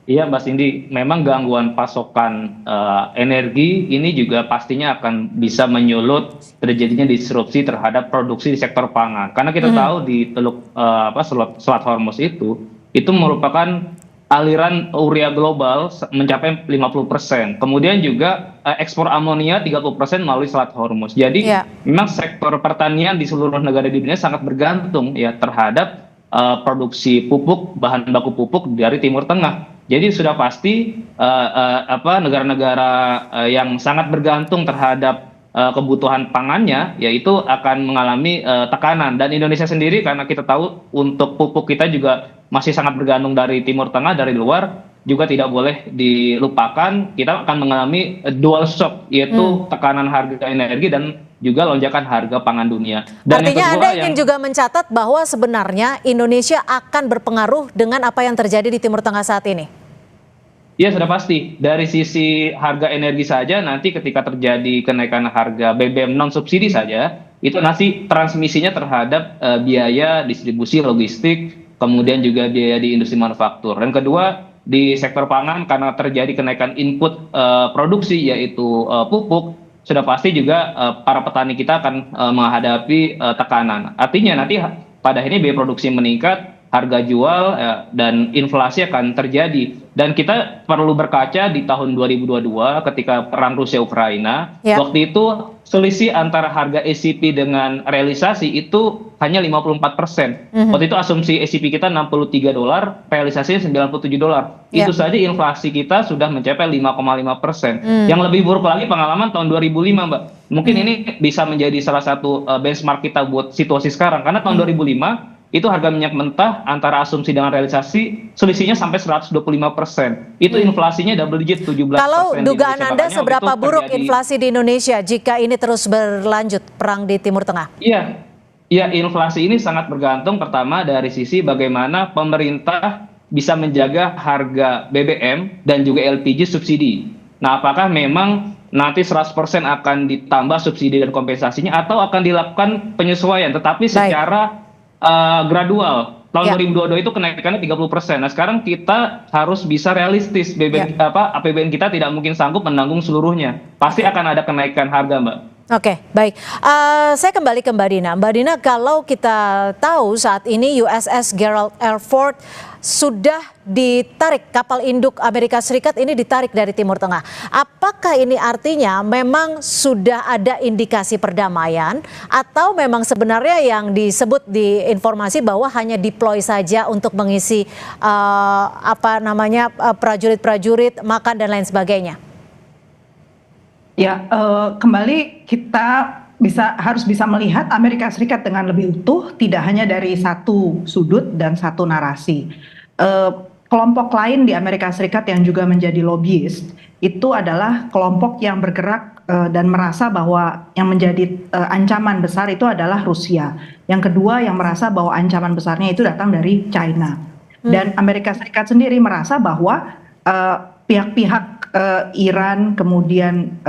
Iya Mbak Cindy, memang gangguan pasokan energi ini juga pastinya akan bisa menyulut terjadinya disrupsi terhadap produksi di sektor pangan. Karena kita tahu di Selat Hormuz itu merupakan aliran urea global mencapai 50%. Kemudian juga ekspor amonia 30% melalui Selat Hormuz. Jadi memang sektor pertanian di seluruh negara di dunia sangat bergantung ya terhadap produksi pupuk, bahan baku pupuk dari Timur Tengah. Jadi sudah pasti negara-negara yang sangat bergantung terhadap kebutuhan pangannya yaitu akan mengalami tekanan. Dan Indonesia sendiri karena kita tahu untuk pupuk kita juga masih sangat bergantung dari Timur Tengah, dari luar, juga tidak boleh dilupakan kita akan mengalami dual shock, yaitu tekanan harga energi dan juga lonjakan harga pangan dunia. Dan artinya Anda ingin juga mencatat bahwa sebenarnya Indonesia akan berpengaruh dengan apa yang terjadi di Timur Tengah saat ini? Ya sudah pasti, dari sisi harga energi saja nanti ketika terjadi kenaikan harga BBM non subsidi saja, itu nanti transmisinya terhadap biaya distribusi logistik, kemudian juga biaya di industri manufaktur. Dan kedua, di sektor pangan karena terjadi kenaikan input produksi yaitu pupuk, sudah pasti juga para petani kita akan menghadapi tekanan. Artinya nanti pada akhirnya biaya produksi meningkat, harga jual dan inflasi akan terjadi. Dan kita perlu berkaca di tahun 2022 ketika perang Rusia-Ukraina, waktu itu selisih antara harga ACP dengan realisasi itu hanya 54%. Waktu itu asumsi ACP kita $63, realisasinya $97. Itu saja inflasi kita sudah mencapai 5,5%. Yang lebih buruk lagi pengalaman tahun 2005, Mbak. Mungkin ini bisa menjadi salah satu benchmark kita buat situasi sekarang. Karena tahun 2005 itu harga minyak mentah antara asumsi dengan realisasi selisihnya sampai 125%. Itu inflasinya double digit 17%. Kalau dugaan Anda seberapa buruk inflasi di Indonesia jika ini terus berlanjut perang di Timur Tengah? Iya, inflasi ini sangat bergantung pertama dari sisi bagaimana pemerintah bisa menjaga harga BBM dan juga LPG subsidi. Nah, apakah memang nanti 100% akan ditambah subsidi dan kompensasinya atau akan dilakukan penyesuaian tetapi secara gradual. Tahun 2022 itu kenaikannya 30%. Nah, sekarang kita harus bisa realistis. APBN kita tidak mungkin sanggup menanggung seluruhnya. Pasti akan ada kenaikan harga, Mbak. Oke, baik. Saya kembali ke Mbak Dina. Mbak Dina, kalau kita tahu saat ini USS Gerald R. Ford sudah ditarik, kapal induk Amerika Serikat ini ditarik dari Timur Tengah. Apakah ini artinya memang sudah ada indikasi perdamaian atau memang sebenarnya yang disebut di informasi bahwa hanya deploy saja untuk mengisi prajurit-prajurit, makan dan lain sebagainya? Ya, kembali kita harus bisa melihat Amerika Serikat dengan lebih utuh, tidak hanya dari satu sudut dan satu narasi. Kelompok lain di Amerika Serikat yang juga menjadi lobbyist itu adalah kelompok yang bergerak dan merasa bahwa yang menjadi ancaman besar itu adalah Rusia. Yang kedua yang merasa bahwa ancaman besarnya itu datang dari China. Dan Amerika Serikat sendiri merasa bahwa pihak-pihak Iran, kemudian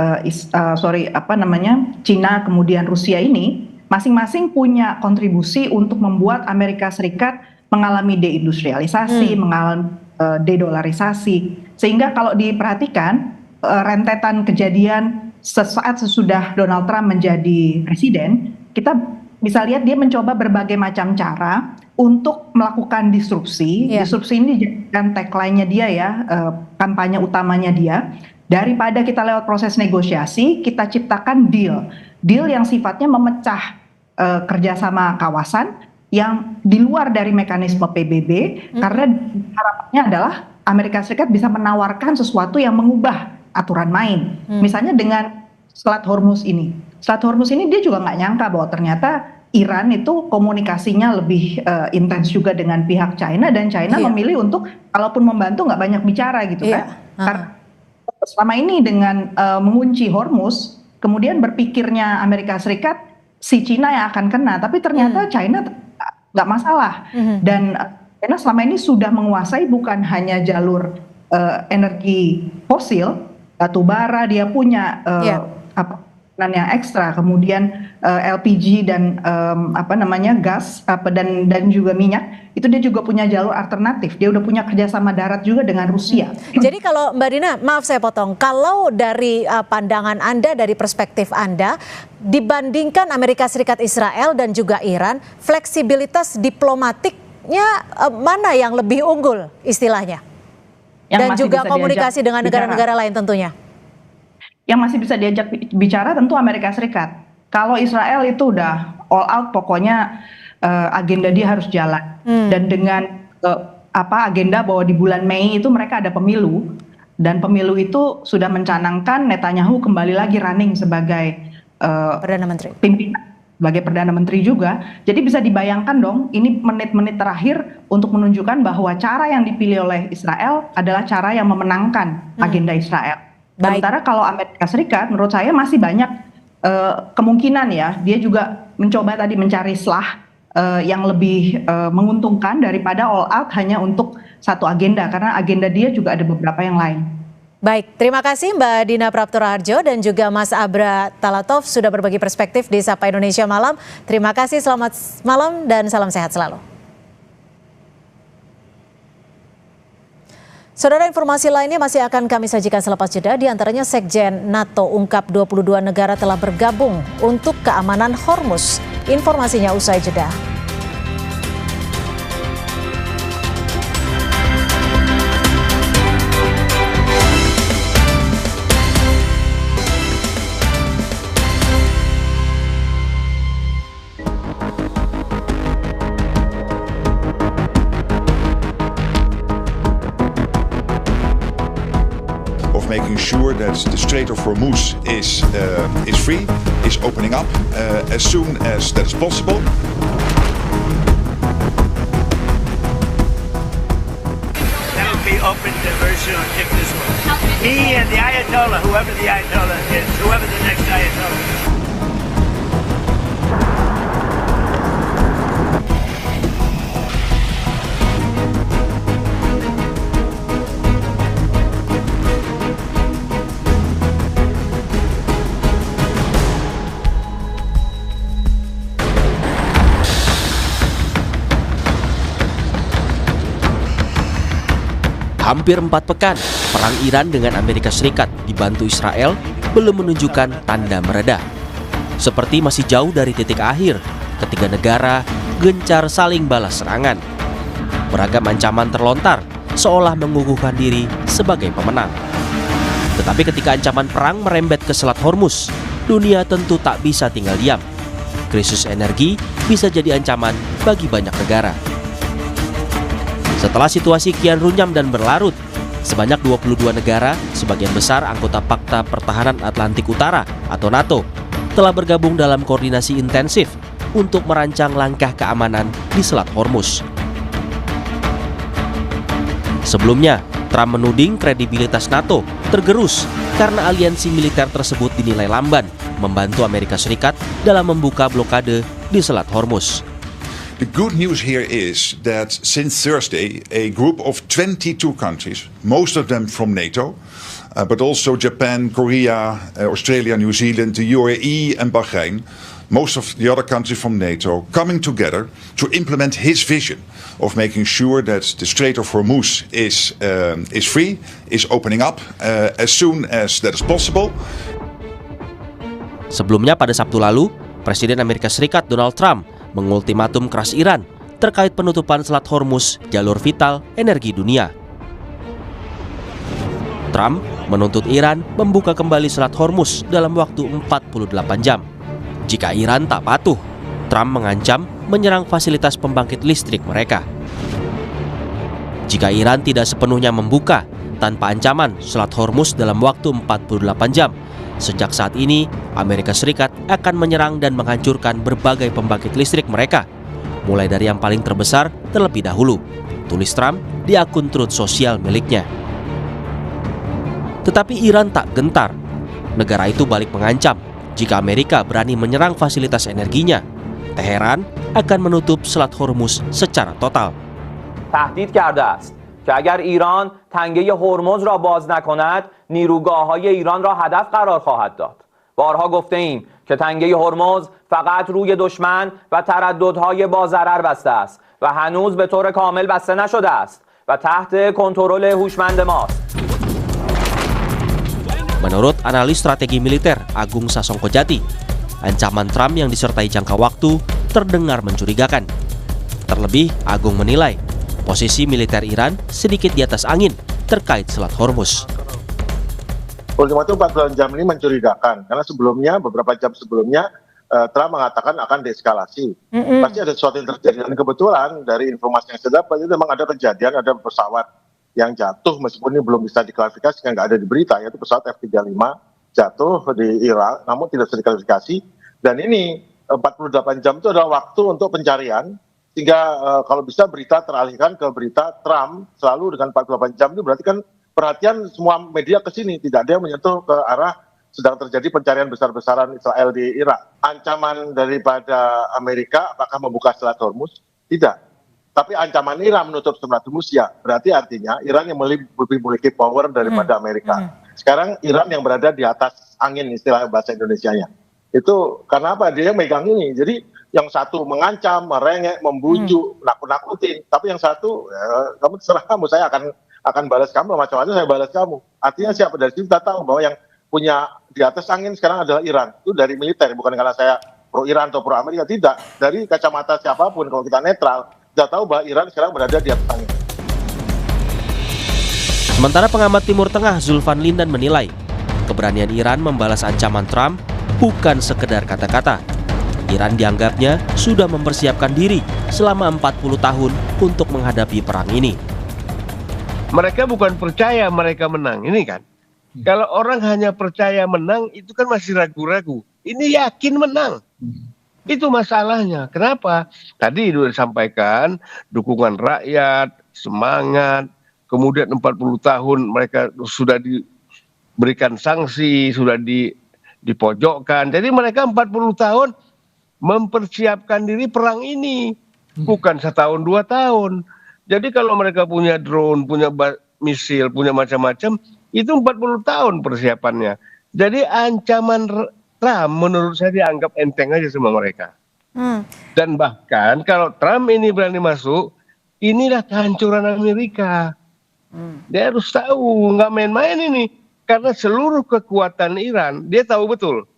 Cina, kemudian Rusia ini masing-masing punya kontribusi untuk membuat Amerika Serikat mengalami deindustrialisasi, mengalami dedolarisasi. Sehingga kalau diperhatikan rentetan kejadian sesaat sesudah Donald Trump menjadi presiden, kita bisa lihat dia mencoba berbagai macam cara untuk melakukan disrupsi. Disrupsi ini dijadikan tagline-nya dia ya, kampanye utamanya dia. Daripada kita lewat proses negosiasi, kita ciptakan deal yang sifatnya memecah kerjasama kawasan yang di luar dari mekanisme PBB, karena harapannya adalah Amerika Serikat bisa menawarkan sesuatu yang mengubah aturan main. Misalnya dengan Selat Hormuz ini. Selat Hormuz ini dia juga nggak nyangka bahwa ternyata Iran itu komunikasinya lebih intens juga dengan pihak China, dan China memilih untuk kalaupun membantu nggak banyak bicara gitu kan. Karena selama ini dengan mengunci Hormuz, kemudian berpikirnya Amerika Serikat si China yang akan kena, tapi ternyata China nggak masalah. Dan China selama ini sudah menguasai bukan hanya jalur energi fosil, batu bara dia punya yang ekstra, kemudian LPG dan gas dan juga minyak, itu dia juga punya jalur alternatif. Dia udah punya kerjasama darat juga dengan Rusia. Jadi kalau Mbak Dina, maaf saya potong, kalau dari pandangan Anda, dari perspektif Anda, dibandingkan Amerika Serikat, Israel dan juga Iran, fleksibilitas diplomatiknya mana yang lebih unggul istilahnya? Dan juga komunikasi dengan negara-negara lain tentunya. Yang masih bisa diajak bicara tentu Amerika Serikat. Kalau Israel itu udah all out, pokoknya agenda dia harus jalan. Dan dengan agenda bahwa di bulan Mei itu mereka ada pemilu, dan pemilu itu sudah mencanangkan Netanyahu kembali lagi running sebagai Perdana Menteri, pimpinan, sebagai Perdana Menteri juga. Jadi bisa dibayangkan dong, ini menit-menit terakhir untuk menunjukkan bahwa cara yang dipilih oleh Israel adalah cara yang memenangkan agenda Israel. Sementara kalau Amerika Serikat menurut saya masih banyak kemungkinan ya, dia juga mencoba tadi mencari celah yang lebih menguntungkan daripada all out hanya untuk satu agenda, karena agenda dia juga ada beberapa yang lain. Baik, terima kasih Mbak Dina Praptora Harjo dan juga Mas Abra Talatov sudah berbagi perspektif di Sapa Indonesia Malam. Terima kasih, selamat malam dan salam sehat selalu. Saudara, informasi lainnya masih akan kami sajikan selepas jeda. Di antaranya Sekjen NATO ungkap 22 negara telah bergabung untuk keamanan Hormuz. Informasinya usai jeda. Making sure that the Strait of Hormuz is free, is opening up as soon as that is possible. That will be opened very soon, if this will. He and the Ayatollah, whoever the Ayatollah is, whoever the next Ayatollah is. Hampir 4 pekan, perang Iran dengan Amerika Serikat dibantu Israel belum menunjukkan tanda mereda. Seperti masih jauh dari titik akhir, ketiga negara gencar saling balas serangan. Beragam ancaman terlontar, seolah mengukuhkan diri sebagai pemenang. Tetapi ketika ancaman perang merembet ke Selat Hormuz, dunia tentu tak bisa tinggal diam. Krisis energi bisa jadi ancaman bagi banyak negara. Setelah situasi kian runyam dan berlarut, sebanyak 22 negara, sebagian besar anggota Pakta Pertahanan Atlantik Utara atau NATO, telah bergabung dalam koordinasi intensif untuk merancang langkah keamanan di Selat Hormuz. Sebelumnya, Trump menuding kredibilitas NATO tergerus karena aliansi militer tersebut dinilai lamban membantu Amerika Serikat dalam membuka blokade di Selat Hormuz. The good news here is that since Thursday, a group of 22 countries, most of them from NATO, but also Japan, Korea, Australia, New Zealand, the UAE and Bahrain, most of the other countries from NATO, coming together to implement his vision of making sure that the Strait of Hormuz is free, is opening up as soon as that is possible. Sebelumnya pada Sabtu lalu, Presiden Amerika Serikat Donald Trump mengultimatum keras Iran terkait penutupan Selat Hormuz, jalur vital energi dunia. Trump menuntut Iran membuka kembali Selat Hormuz dalam waktu 48 jam. Jika Iran tak patuh, Trump mengancam menyerang fasilitas pembangkit listrik mereka. Jika Iran tidak sepenuhnya membuka tanpa ancaman Selat Hormuz dalam waktu 48 jam, sejak saat ini, Amerika Serikat akan menyerang dan menghancurkan berbagai pembangkit listrik mereka, mulai dari yang paling terbesar terlebih dahulu, tulis Trump di akun Truth sosial miliknya. Tetapi Iran tak gentar. Negara itu balik mengancam, jika Amerika berani menyerang fasilitas energinya, Teheran akan menutup Selat Hormuz secara total. تهدید کرده است که اگر ایران تنگه هرمز را باز نکند نیروگاه‌های ایران را هدف قرار خواهد داد. بارها گفته ایم که تنگه هرمز فقط روی دشمن و ترددهای با ضرر بسته است و هنوز به طور کامل بسته نشده است و تحت کنترل هوشمند ماست. Menurut analis strategi militer Agung Sasongkojati, ancaman Trump yang disertai jangka waktu terdengar mencurigakan. Terlebih, Agung menilai posisi militer Iran sedikit di atas angin terkait Selat Hormuz. Ultimatum 48 jam ini mencurigakan karena sebelumnya, beberapa jam sebelumnya, Trump mengatakan akan deeskalasi. Pasti ada sesuatu yang terjadi. Dan kebetulan dari informasi yang saya dapat itu memang ada kejadian, ada pesawat yang jatuh meskipun ini belum bisa diklarifikasi, nggak ada di berita, yaitu pesawat F-35 jatuh di Irak, namun tidak bisa diklarifikasi. Dan ini 48 jam itu adalah waktu untuk pencarian, sehingga kalau bisa berita teralihkan ke berita Trump selalu dengan 48 jam itu berarti kan perhatian semua media ke sini, tidak ada yang menyentuh ke arah sedang terjadi pencarian besar-besaran Israel di Irak. Ancaman daripada Amerika apakah membuka Selat Hormuz? Tidak. Tapi ancaman Iran menutup Selat Hormuz ya, berarti artinya Iran yang lebih memiliki power daripada Amerika. Sekarang Iran yang berada di atas angin, istilah bahasa Indonesianya. Itu karena apa? Dia megang ini. Jadi yang satu mengancam, merengek, membujuk, nakut-nakutin. Tapi yang satu, ya, kamu terserah kamu, saya akan balas kamu, macam-macam saya balas kamu. Artinya siapa? Dari situ kita tahu bahwa yang punya di atas angin sekarang adalah Iran. Itu dari militer, bukan karena saya pro Iran atau pro Amerika, tidak. Dari kacamata siapapun, kalau kita netral, kita tahu bahwa Iran sekarang berada di atas angin. Sementara pengamat Timur Tengah Zulfan Lindan menilai, keberanian Iran membalas ancaman Trump bukan sekedar kata-kata. Iran dianggapnya sudah mempersiapkan diri selama 40 tahun untuk menghadapi perang ini. Mereka bukan percaya mereka menang, ini kan. Kalau orang hanya percaya menang, itu kan masih ragu-ragu. Ini yakin menang. Itu masalahnya. Kenapa? Tadi sudah disampaikan, dukungan rakyat, semangat, kemudian 40 tahun mereka sudah diberikan sanksi, sudah dipojokkan. Jadi mereka 40 tahun mempersiapkan diri perang ini, bukan setahun 2 tahun. Jadi kalau mereka punya drone, punya misil, punya macam-macam, itu 40 tahun persiapannya. Jadi ancaman Trump menurut saya dianggap enteng aja sama mereka. Dan bahkan kalau Trump ini berani masuk, inilah kehancuran Amerika. Dia harus tahu, nggak main-main ini. Karena seluruh kekuatan Iran, dia tahu betul.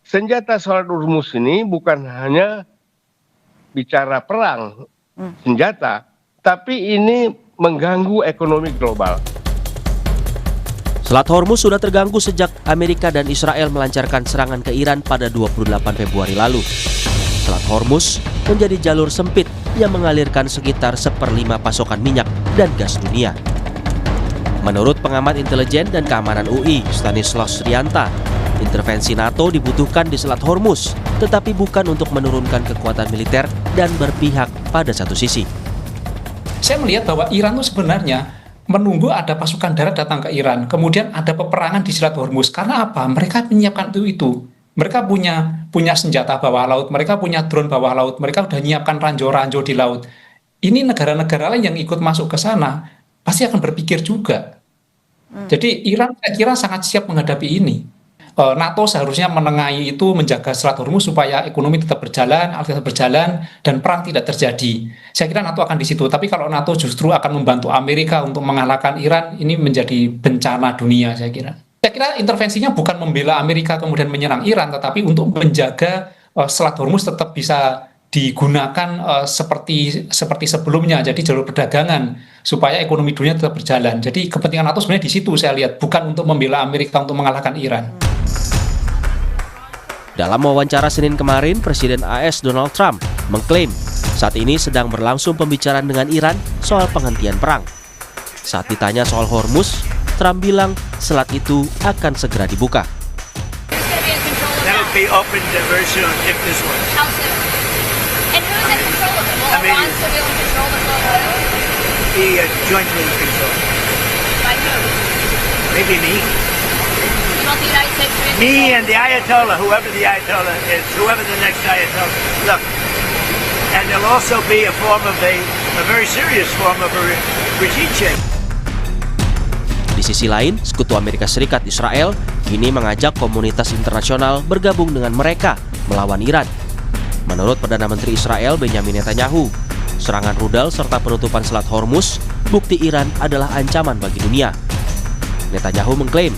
Senjata Selat Hormuz ini bukan hanya bicara perang senjata, tapi ini mengganggu ekonomi global. Selat Hormuz sudah terganggu sejak Amerika dan Israel melancarkan serangan ke Iran pada 28 Februari lalu. Selat Hormuz menjadi jalur sempit yang mengalirkan sekitar 1/5 pasokan minyak dan gas dunia. Menurut pengamat intelijen dan keamanan UI Stanislaus Rianta, Intervensi NATO dibutuhkan di Selat Hormuz, tetapi bukan untuk menurunkan kekuatan militer dan berpihak pada satu sisi. Saya melihat bahwa Iran itu sebenarnya menunggu ada pasukan darat datang ke Iran, kemudian ada peperangan di Selat Hormuz. Karena apa? Mereka menyiapkan itu. Mereka punya senjata bawah laut, mereka punya drone bawah laut, mereka sudah menyiapkan ranjau-ranjau di laut. Ini negara-negara lain yang ikut masuk ke sana pasti akan berpikir juga. Jadi Iran saya kira sangat siap menghadapi ini. NATO seharusnya menengahi itu, menjaga Selat Hormuz supaya ekonomi tetap berjalan, tetap berjalan, dan perang tidak terjadi. Saya kira NATO akan di situ. Tapi kalau NATO justru akan membantu Amerika untuk mengalahkan Iran, ini menjadi bencana dunia, saya kira. Saya kira intervensinya bukan membela Amerika kemudian menyerang Iran, tetapi untuk menjaga Selat Hormuz tetap bisa digunakan seperti sebelumnya, jadi jalur perdagangan supaya ekonomi dunia tetap berjalan. Jadi kepentingan NATO sebenarnya di situ saya lihat, bukan untuk membela Amerika untuk mengalahkan Iran. Dalam wawancara Senin kemarin, Presiden AS Donald Trump mengklaim saat ini sedang berlangsung pembicaraan dengan Iran soal penghentian perang. Saat ditanya soal Hormuz, Trump bilang selat itu akan segera dibuka. That'll be opened very soon if this works. How soon? And who is in control of it? Will Iran still be able to control the flow of oil? Be jointly controlled. By who? Maybe me. You want the United States to be in Me control? and the Ayatollah, whoever the Ayatollah is, whoever the next Ayatollah. Look, and there'll also be a form of a very serious form of a regime change. Di sisi lain, Sekutu Amerika Serikat Israel kini mengajak komunitas internasional bergabung dengan mereka melawan Iran. Menurut Perdana Menteri Israel Benjamin Netanyahu, serangan rudal serta penutupan Selat Hormuz bukti Iran adalah ancaman bagi dunia. Netanyahu mengklaim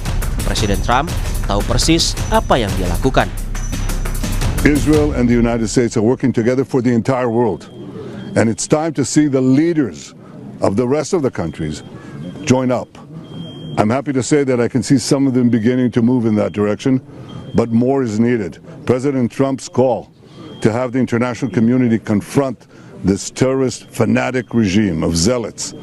Presiden Trump tahu persis apa yang dia lakukan. Israel and the United States are working together for the entire world. And it's time to see the leaders of the rest of the countries join up. I'm happy to say that I can see some of them beginning to move in that direction, but more is needed. President Trump's call to have the international community confront this terrorist fanatic regime of zealots,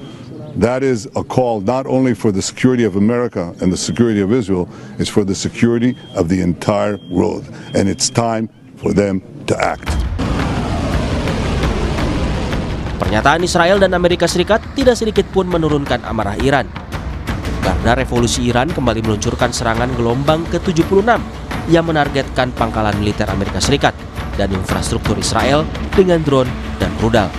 that is a call not only for the security of America and the security of Israel, it's for the security of the entire world. And it's time for them to act. Pernyataan Israel dan Amerika Serikat tidak sedikit pun menurunkan amarah Iran. Garda Revolusi Iran kembali meluncurkan serangan gelombang ke-76 yang menargetkan pangkalan militer Amerika Serikat dan infrastruktur Israel dengan drone dan rudal.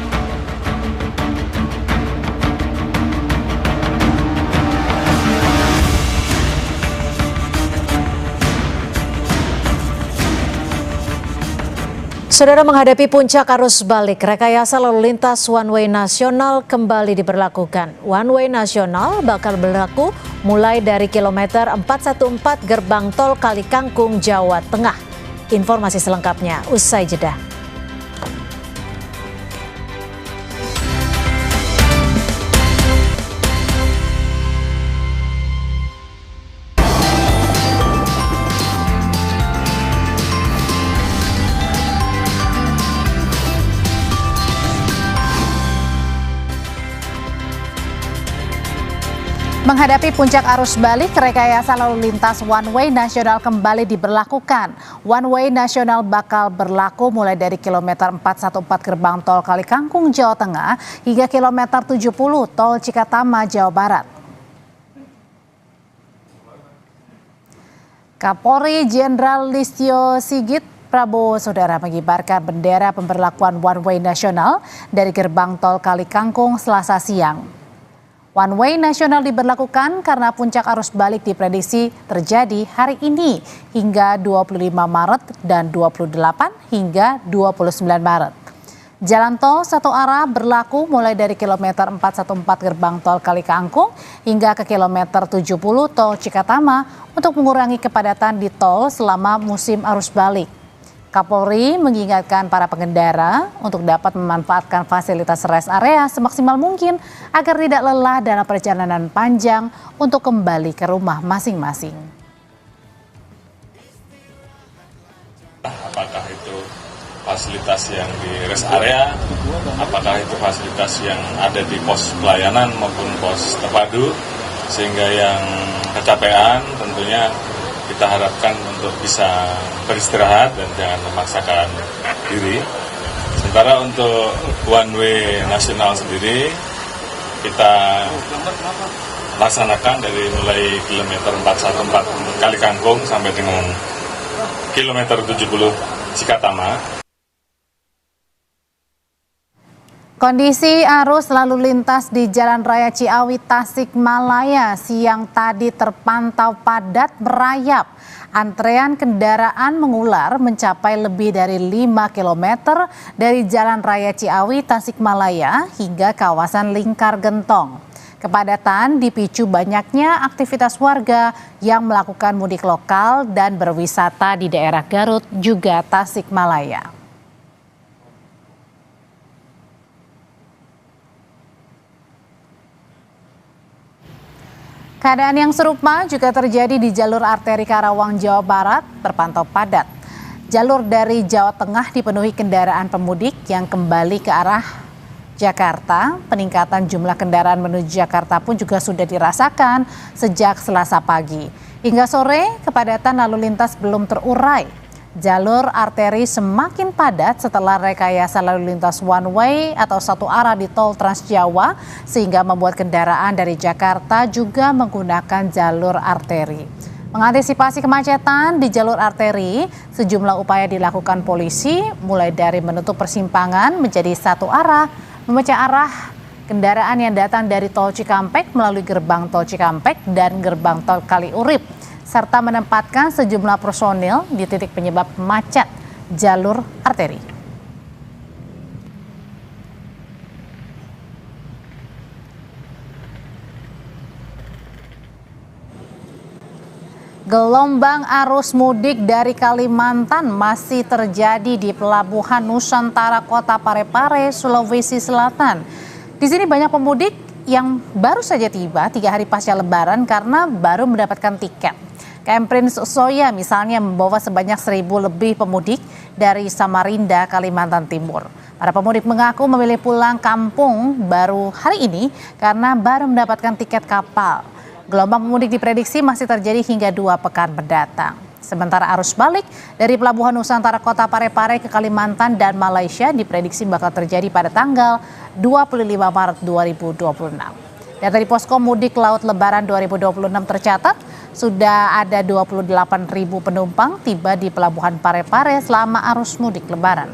Saudara, menghadapi puncak arus balik, rekayasa lalu lintas one way nasional kembali diberlakukan. One way nasional bakal berlaku mulai dari kilometer 414 gerbang tol Kalikangkung, Jawa Tengah. Informasi selengkapnya usai jeda. Menghadapi puncak arus balik, rekayasa lalu lintas one way nasional kembali diberlakukan. One way nasional bakal berlaku mulai dari kilometer 414 gerbang tol Kalikangkung, Jawa Tengah hingga kilometer 70 tol Cikatama, Jawa Barat. Kapolri Jenderal Listio Sigit Prabowo Saudara mengibarkan bendera pemberlakuan one way nasional dari gerbang tol Kalikangkung Selasa siang. One way nasional diberlakukan karena puncak arus balik diprediksi terjadi hari ini hingga 25 Maret dan 28 hingga 29 Maret. Jalan tol satu arah berlaku mulai dari kilometer 414 gerbang tol Kalikangkung hingga ke kilometer 70 tol Cikatama untuk mengurangi kepadatan di tol selama musim arus balik. Kapolri mengingatkan para pengendara untuk dapat memanfaatkan fasilitas rest area semaksimal mungkin agar tidak lelah dalam perjalanan panjang untuk kembali ke rumah masing-masing. Apakah itu fasilitas yang di rest area, apakah itu fasilitas yang ada di pos pelayanan maupun pos terpadu, sehingga yang kecapean tentunya kita harapkan untuk bisa beristirahat dan jangan memaksakan diri. Sementara untuk one way nasional sendiri kita laksanakan dari mulai kilometer 414 Kali Kangkung sampai dengan kilometer 70 Cikatama. Kondisi arus lalu lintas di Jalan Raya Ciawi Tasikmalaya siang tadi terpantau padat merayap. Antrean kendaraan mengular mencapai lebih dari 5 km dari Jalan Raya Ciawi Tasikmalaya hingga kawasan Lingkar Gentong. Kepadatan dipicu banyaknya aktivitas warga yang melakukan mudik lokal dan berwisata di daerah Garut juga Tasikmalaya. Keadaan yang serupa juga terjadi di jalur arteri Karawang, Jawa Barat, terpantau padat. Jalur dari Jawa Tengah dipenuhi kendaraan pemudik yang kembali ke arah Jakarta. Peningkatan jumlah kendaraan menuju Jakarta pun juga sudah dirasakan sejak Selasa pagi. Hingga sore, kepadatan lalu lintas belum terurai. Jalur arteri semakin padat setelah rekayasa lalu lintas one way atau satu arah di tol Trans Jawa sehingga membuat kendaraan dari Jakarta juga menggunakan jalur arteri. Mengantisipasi kemacetan di jalur arteri, sejumlah upaya dilakukan polisi mulai dari menutup persimpangan menjadi satu arah, memecah arah kendaraan yang datang dari tol Cikampek melalui gerbang tol Cikampek dan gerbang tol Kaliurip, serta menempatkan sejumlah personil di titik penyebab macet jalur arteri. Gelombang arus mudik dari Kalimantan masih terjadi di Pelabuhan Nusantara Kota Parepare, Sulawesi Selatan. Di sini banyak pemudik yang baru saja tiba 3 hari pasca Lebaran karena baru mendapatkan tiket. KM Prince Soya misalnya membawa sebanyak 1.000 lebih pemudik dari Samarinda, Kalimantan Timur. Para pemudik mengaku memilih pulang kampung baru hari ini karena baru mendapatkan tiket kapal. Gelombang pemudik diprediksi masih terjadi hingga 2 pekan mendatang. Sementara arus balik dari Pelabuhan Nusantara Kota Parepare ke Kalimantan dan Malaysia diprediksi bakal terjadi pada tanggal 25 Maret 2026. Data di Posko Mudik Laut Lebaran 2026 tercatat sudah ada 28.000 penumpang tiba di Pelabuhan Parepare selama arus mudik Lebaran.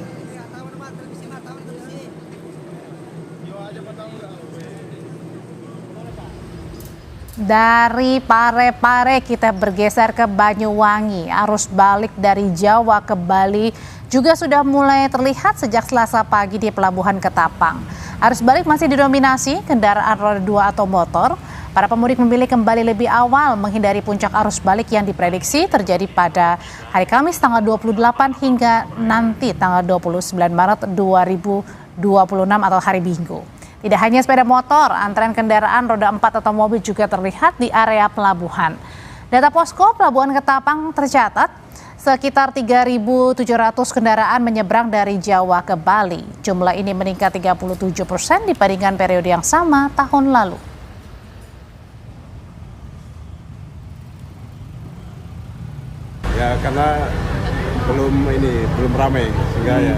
Dari Parepare kita bergeser ke Banyuwangi. Arus balik dari Jawa ke Bali juga sudah mulai terlihat sejak Selasa pagi di Pelabuhan Ketapang. Arus balik masih didominasi kendaraan roda 2 atau motor. Para pemudik memilih kembali lebih awal menghindari puncak arus balik yang diprediksi terjadi pada hari Kamis tanggal 28 hingga nanti tanggal 29 Maret 2026 atau hari Minggu. Tidak hanya sepeda motor, antrean kendaraan roda 4 atau mobil juga terlihat di area pelabuhan. Data Posko Pelabuhan Ketapang tercatat sekitar 3.700 kendaraan menyeberang dari Jawa ke Bali. Jumlah ini meningkat 37% dibandingkan periode yang sama tahun lalu. Ya karena belum ramai sehingga ya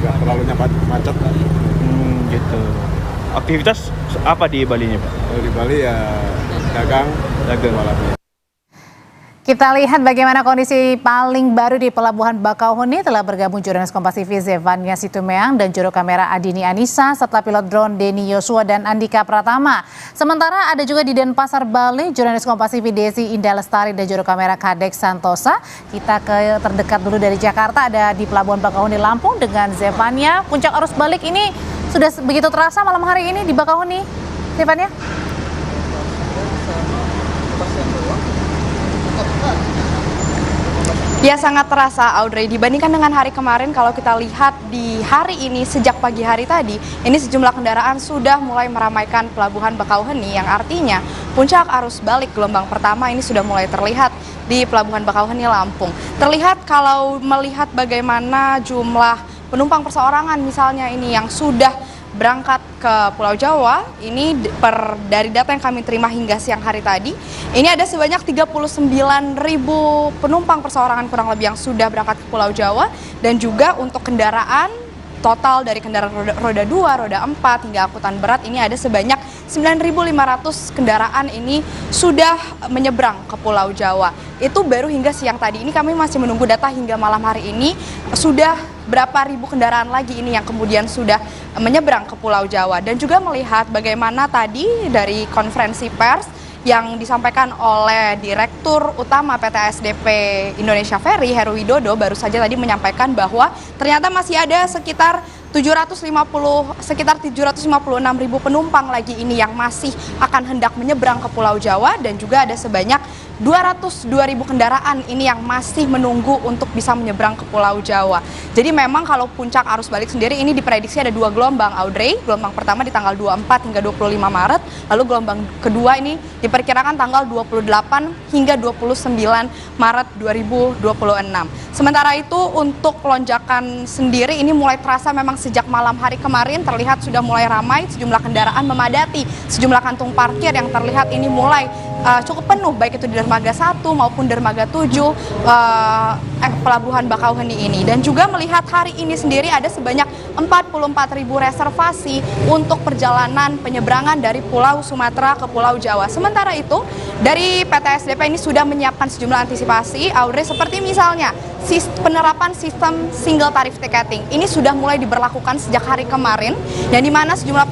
nggak terlalu macet. Gitu. Aktivitas apa di Bali-nya, Pak? Kalau di Bali ya dagang. Kita lihat bagaimana kondisi paling baru di Pelabuhan Bakauheni. Telah bergabung jurnalis Kompas TV Zevania Situmeang dan juru kamera Adini Anissa serta pilot drone Denny Yosua dan Andika Pratama. Sementara ada juga di Denpasar, Bali, jurnalis Kompas TV Desi Indah Lestari dan juru kamera Kadek Santosa. Kita ke terdekat dulu dari Jakarta, ada di Pelabuhan Bakauheni Lampung dengan Zevania. Puncak arus balik ini sudah begitu terasa malam hari ini di Bakauheni, Zevania? Ya sangat terasa, Audrey, dibandingkan dengan hari kemarin. Kalau kita lihat di hari ini sejak pagi hari tadi, ini sejumlah kendaraan sudah mulai meramaikan Pelabuhan Bakauheni, yang artinya puncak arus balik gelombang pertama ini sudah mulai terlihat di Pelabuhan Bakauheni Lampung. Terlihat kalau melihat bagaimana jumlah penumpang perseorangan misalnya ini yang sudah berangkat ke Pulau Jawa, ini dari data yang kami terima hingga siang hari tadi, ini ada sebanyak 39.000 penumpang perseorangan kurang lebih yang sudah berangkat ke Pulau Jawa, dan juga untuk kendaraan total dari kendaraan roda 2, roda 4 hingga angkutan berat ini ada sebanyak 9.500 kendaraan ini sudah menyeberang ke Pulau Jawa. Itu baru hingga siang tadi. Ini kami masih menunggu data hingga malam hari ini sudah berapa ribu kendaraan lagi ini yang kemudian sudah menyeberang ke Pulau Jawa. Dan juga melihat bagaimana tadi dari konferensi pers yang disampaikan oleh Direktur Utama PT ASDP Indonesia Ferry, Heru Widodo, baru saja tadi menyampaikan bahwa ternyata masih ada sekitar 756.000 penumpang lagi ini yang masih akan hendak menyeberang ke Pulau Jawa, dan juga ada sebanyak 202.000 kendaraan ini yang masih menunggu untuk bisa menyeberang ke Pulau Jawa. Jadi memang kalau puncak arus balik sendiri ini diprediksi ada 2 gelombang, Audrey. Gelombang pertama di tanggal 24 hingga 25 Maret, lalu gelombang kedua ini diperkirakan tanggal 28 hingga 29 Maret 2026. Sementara itu untuk lonjakan sendiri ini mulai terasa memang sejak malam hari kemarin, terlihat sudah mulai ramai, sejumlah kendaraan memadati sejumlah kantung parkir yang terlihat ini mulai cukup penuh, baik itu di dermaga 1 maupun dermaga 7 Pelabuhan Bakauheni ini. Dan juga melihat hari ini sendiri ada sebanyak 44.000 reservasi untuk perjalanan penyeberangan dari Pulau Sumatera ke Pulau Jawa. Sementara itu dari PT ASDP ini sudah menyiapkan sejumlah antisipasi, Audrey, seperti misalnya penerapan sistem single tarif ticketing. Ini sudah mulai diberlakukan sejak hari kemarin, yang dimana sejumlah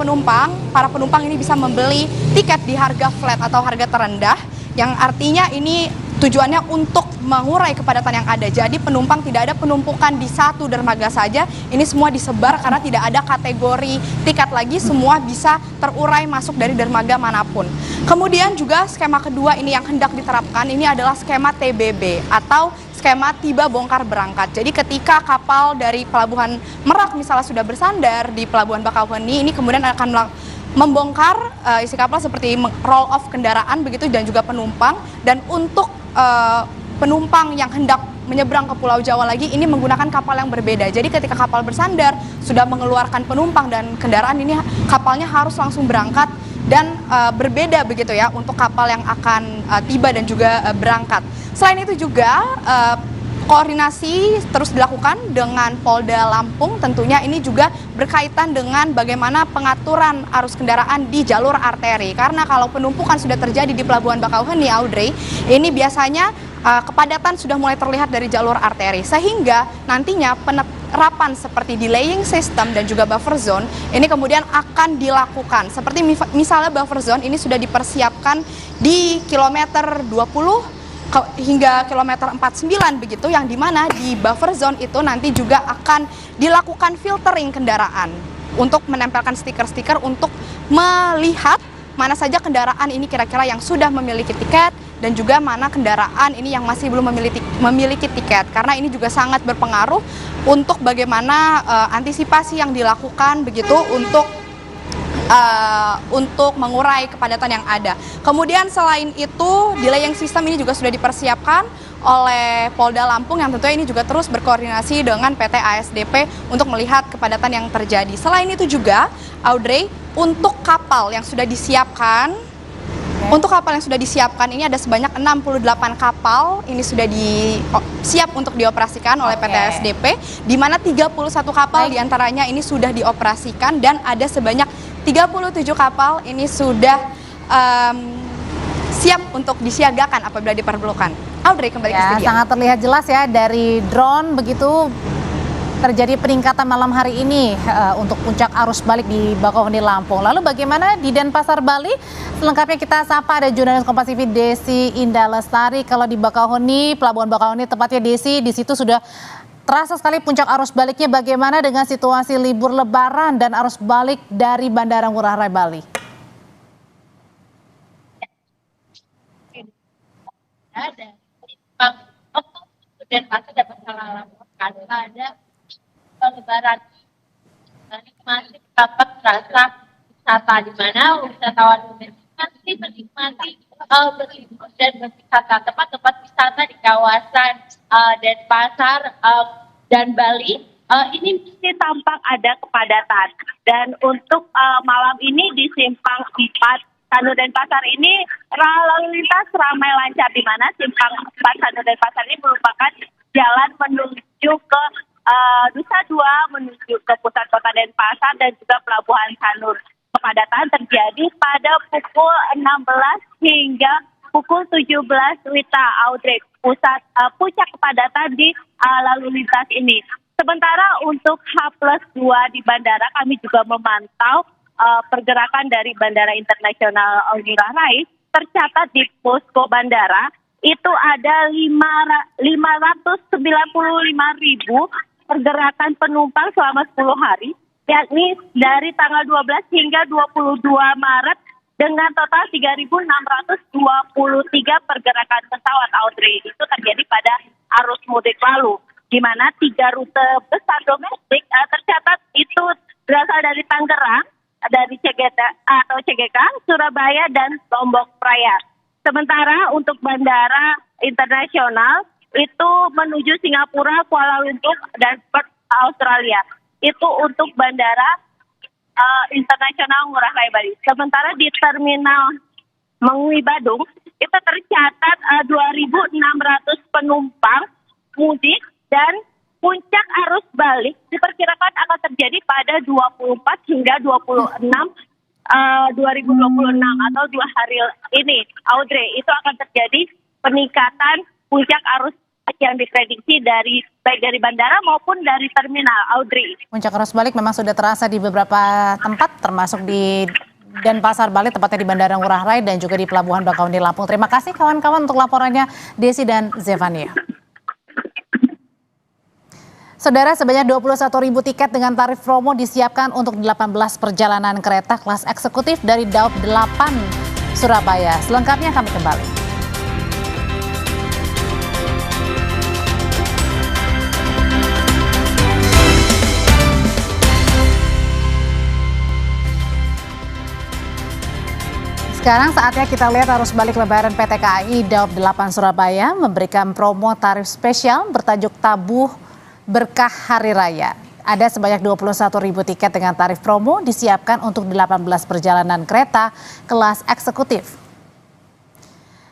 para penumpang ini bisa membeli tiket di harga flat atau harga terendah, yang artinya ini tujuannya untuk mengurai kepadatan yang ada. Jadi penumpang tidak ada penumpukan di satu dermaga saja, ini semua disebar karena tidak ada kategori tiket lagi, semua bisa terurai masuk dari dermaga manapun. Kemudian juga skema kedua ini yang hendak diterapkan, ini adalah skema TBB atau skema tiba bongkar berangkat. Jadi ketika kapal dari Pelabuhan Merak misalnya sudah bersandar di Pelabuhan Bakauheni, ini kemudian akan membongkar isi kapal seperti roll off kendaraan begitu dan juga penumpang. Dan untuk penumpang yang hendak menyeberang ke Pulau Jawa lagi ini menggunakan kapal yang berbeda. Jadi ketika kapal bersandar sudah mengeluarkan penumpang dan kendaraan, ini kapalnya harus langsung berangkat dan berbeda begitu ya untuk kapal yang akan tiba dan juga berangkat. Selain itu juga koordinasi terus dilakukan dengan Polda Lampung, tentunya ini juga berkaitan dengan bagaimana pengaturan arus kendaraan di jalur arteri. Karena kalau penumpukan sudah terjadi di Pelabuhan Bakauheni, Audrey, ini biasanya kepadatan sudah mulai terlihat dari jalur arteri. Sehingga nantinya penerapan seperti delaying system dan juga buffer zone ini kemudian akan dilakukan. Seperti misalnya buffer zone ini sudah dipersiapkan di kilometer 20 hingga kilometer 49 begitu, yang dimana di buffer zone itu nanti juga akan dilakukan filtering kendaraan untuk menempelkan stiker-stiker untuk melihat mana saja kendaraan ini kira-kira yang sudah memiliki tiket dan juga mana kendaraan ini yang masih belum memiliki tiket, karena ini juga sangat berpengaruh untuk bagaimana antisipasi yang dilakukan begitu untuk mengurai kepadatan yang ada. Kemudian selain itu, delaying system ini juga sudah dipersiapkan oleh Polda Lampung yang tentunya ini juga terus berkoordinasi dengan PT ASDP untuk melihat kepadatan yang terjadi. Selain itu juga, Audrey, untuk kapal yang sudah disiapkan, ini ada sebanyak 68 kapal ini sudah siap untuk dioperasikan oleh PT ASDP, di mana 31 kapal diantaranya ini sudah dioperasikan dan ada sebanyak 37 kapal ini sudah siap untuk disiagakan apabila diperlukan. Audrey, kembali ke studio. Sangat terlihat jelas ya dari drone begitu terjadi peningkatan malam hari ini untuk puncak arus balik di Bakauheni Lampung. Lalu bagaimana di Denpasar Bali? Selengkapnya kita sapa ada jurnalis Kompas TV Desi Indah Lestari. Kalau di Bakauheni, Pelabuhan Bakauheni tepatnya Desi, di situ sudah terasa sekali puncak arus baliknya. Bagaimana dengan situasi libur Lebaran dan arus balik dari Bandara Ngurah Rai Bali? Dan pasti dapat pengalaman karena ada Lebaran masih dapat rasa wisata, di mana wisatawan domestik masih menikmati berlibur dan berwisata tempat-tempat wisata di kawasan Denpasar dan Bali ini masih tampak ada kepadatan. Dan untuk malam ini di simpang 4 Sanur Denpasar ini lalu lintas ramai lancar, di mana simpang 4 Sanur Denpasar ini merupakan jalan menuju ke Nusa Dua, menuju ke pusat kota Denpasar dan juga Pelabuhan Sanur. Kepadatan terjadi pada pukul 16 hingga pukul 17 WITA, Audrey. Puncak kepadatan di lalu lintas ini. Sementara untuk H+2 di bandara, kami juga memantau pergerakan dari Bandara Internasional Ngurah Rai. Tercatat di posko bandara itu ada 595.000 pergerakan penumpang selama 10 hari, yakni dari tanggal 12 hingga 22 Maret dengan total 3.623 pergerakan pesawat, Audrey. Itu terjadi pada arus mudik lalu, di mana 3 rute besar domestik tercatat itu berasal dari Tangerang, dari CGK, Surabaya, dan Lombok Praya. Sementara untuk bandara internasional itu menuju Singapura, Kuala Lumpur, dan Perth, Australia. Itu untuk bandara internasional Ngurah Rai Bali. Sementara di terminal Mengui Badung itu tercatat 2.600 penumpang mudik, dan puncak arus balik diperkirakan akan terjadi pada 24 hingga 26 2026 atau 2 hari ini, Audrey. Itu akan terjadi peningkatan puncak arus yang diprediksi baik dari bandara maupun dari terminal, Audrey. Puncak arus balik memang sudah terasa di beberapa tempat, termasuk di Denpasar, Bali, tepatnya di Bandara Ngurah Rai dan juga di Pelabuhan Bakauheni, Lampung. Terima kasih kawan-kawan untuk laporannya, Desi dan Zevania. Saudara, sebanyak 21.000 tiket dengan tarif promo disiapkan untuk 18 perjalanan kereta kelas eksekutif dari Daob 8 Surabaya. Selengkapnya kami kembali. Sekarang saatnya kita lihat arus balik lebaran PT KAI Daob 8 Surabaya memberikan promo tarif spesial bertajuk Tabuh Berkah Hari Raya. Ada sebanyak 21.000 tiket dengan tarif promo disiapkan untuk 18 perjalanan kereta kelas eksekutif.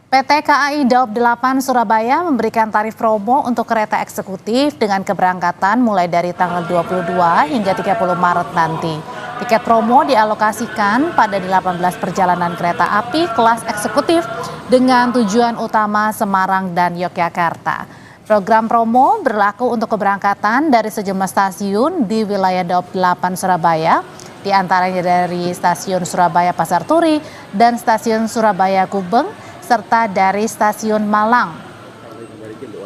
PT KAI Daob 8 Surabaya memberikan tarif promo untuk kereta eksekutif dengan keberangkatan mulai dari tanggal 22 hingga 30 Maret nanti. Tiket promo dialokasikan pada 18 perjalanan kereta api kelas eksekutif dengan tujuan utama Semarang dan Yogyakarta. Program promo berlaku untuk keberangkatan dari sejumlah stasiun di wilayah Daob 8 Surabaya, di antaranya dari stasiun Surabaya Pasar Turi dan stasiun Surabaya Gubeng, serta dari stasiun Malang.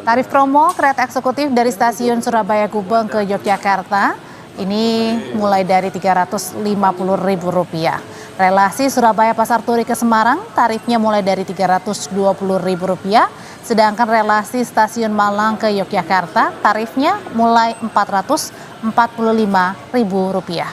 Tarif promo kereta eksekutif dari stasiun Surabaya Gubeng ke Yogyakarta ini mulai dari Rp350.000. Relasi Surabaya Pasar Turi ke Semarang tarifnya mulai dari Rp320.000, sedangkan relasi stasiun Malang ke Yogyakarta tarifnya mulai Rp445.000.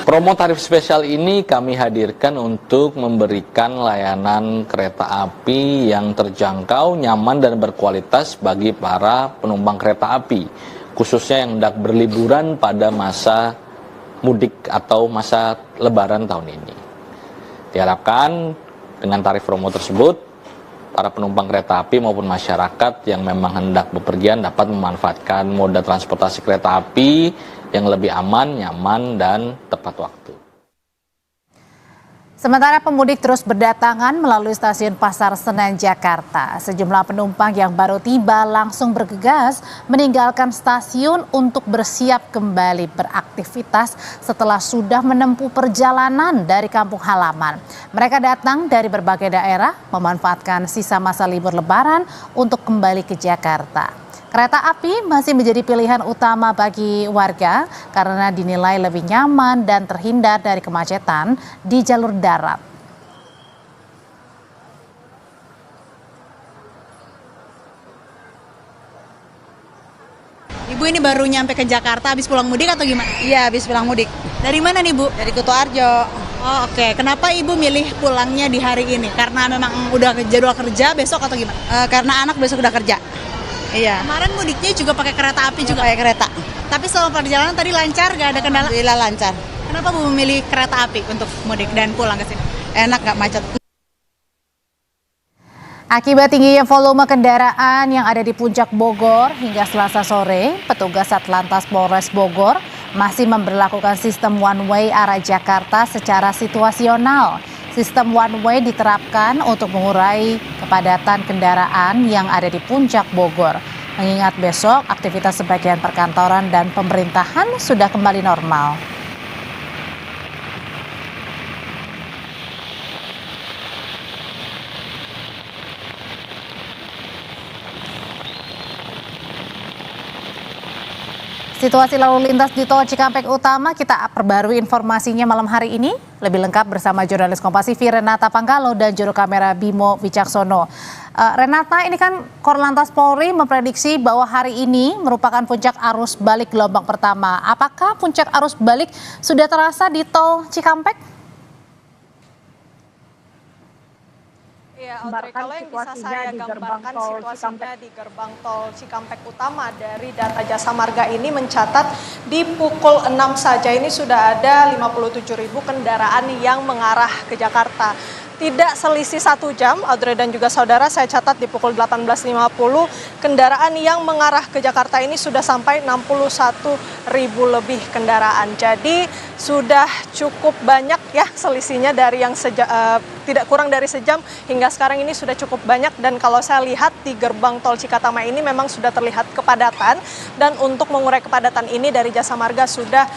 Promo tarif spesial ini kami hadirkan untuk memberikan layanan kereta api yang terjangkau, nyaman, dan berkualitas bagi para penumpang kereta api, khususnya yang hendak berliburan pada masa mudik atau masa lebaran tahun ini. Diharapkan dengan tarif promo tersebut, para penumpang kereta api maupun masyarakat yang memang hendak bepergian dapat memanfaatkan moda transportasi kereta api yang lebih aman, nyaman, dan tepat waktu. Sementara pemudik terus berdatangan melalui stasiun Pasar Senen, Jakarta. Sejumlah penumpang yang baru tiba langsung bergegas meninggalkan stasiun untuk bersiap kembali beraktivitas setelah sudah menempuh perjalanan dari kampung halaman. Mereka datang dari berbagai daerah memanfaatkan sisa masa libur lebaran untuk kembali ke Jakarta. Kereta api masih menjadi pilihan utama bagi warga karena dinilai lebih nyaman dan terhindar dari kemacetan di jalur darat. Ibu ini baru nyampe ke Jakarta habis pulang mudik atau gimana? Iya, habis pulang mudik. Dari mana nih, Bu? Dari Kutoarjo. Oh, oke. Kenapa Ibu milih pulangnya di hari ini? Karena memang udah jadwal kerja besok atau gimana? Karena anak besok udah kerja. Iya. Kemarin mudiknya juga pakai kereta api juga? Pakai kereta. Tapi selama perjalanan tadi lancar, gak ada kendala? Alhamdulillah lancar. Kenapa Bu memilih kereta api untuk mudik dan pulang ke sini? Enak, gak macet. Akibat tingginya volume kendaraan yang ada di Puncak Bogor hingga Selasa sore, petugas Satlantas Polres Bogor masih memberlakukan sistem one way arah Jakarta secara situasional. Sistem one way diterapkan untuk mengurai kepadatan kendaraan yang ada di Puncak Bogor. Mengingat besok aktivitas sebagian perkantoran dan pemerintahan sudah kembali normal. Situasi lalu lintas di Tol Cikampek Utama kita perbarui informasinya malam hari ini. Lebih lengkap bersama jurnalis Kompas TV Renata Panggalo dan juru kamera Bimo Wicaksono. Renata, ini kan Korlantas Polri memprediksi bahwa hari ini merupakan puncak arus balik gelombang pertama. Apakah puncak arus balik sudah terasa di Tol Cikampek? Ya, Audrey, kalau yang bisa saya gambarkan situasinya di gerbang tol Cikampek Utama dari data Jasa Marga ini mencatat di pukul 6 saja ini sudah ada 57.000 kendaraan yang mengarah ke Jakarta. Tidak selisih 1 jam, Audrey dan juga saudara, saya catat di pukul 18.50 kendaraan yang mengarah ke Jakarta ini sudah sampai 61.000 lebih kendaraan. Jadi sudah cukup banyak ya selisihnya dari yang tidak kurang dari sejam hingga sekarang ini sudah cukup banyak. Dan kalau saya lihat di gerbang tol Cikatama ini memang sudah terlihat kepadatan, dan untuk mengurai kepadatan ini dari Jasa Marga sudah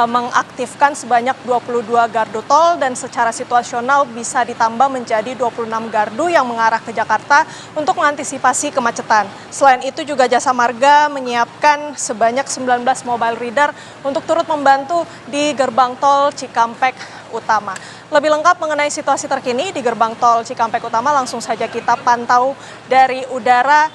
mengaktifkan sebanyak 22 gardu tol dan secara situasional bisa ditambah menjadi 26 gardu yang mengarah ke Jakarta untuk mengantisipasi kemacetan. Selain itu juga Jasa Marga menyiapkan sebanyak 19 mobile reader untuk turut membantu di gerbang tol Cikampek Utama. Lebih lengkap mengenai situasi terkini di gerbang tol Cikampek Utama langsung saja kita pantau dari udara.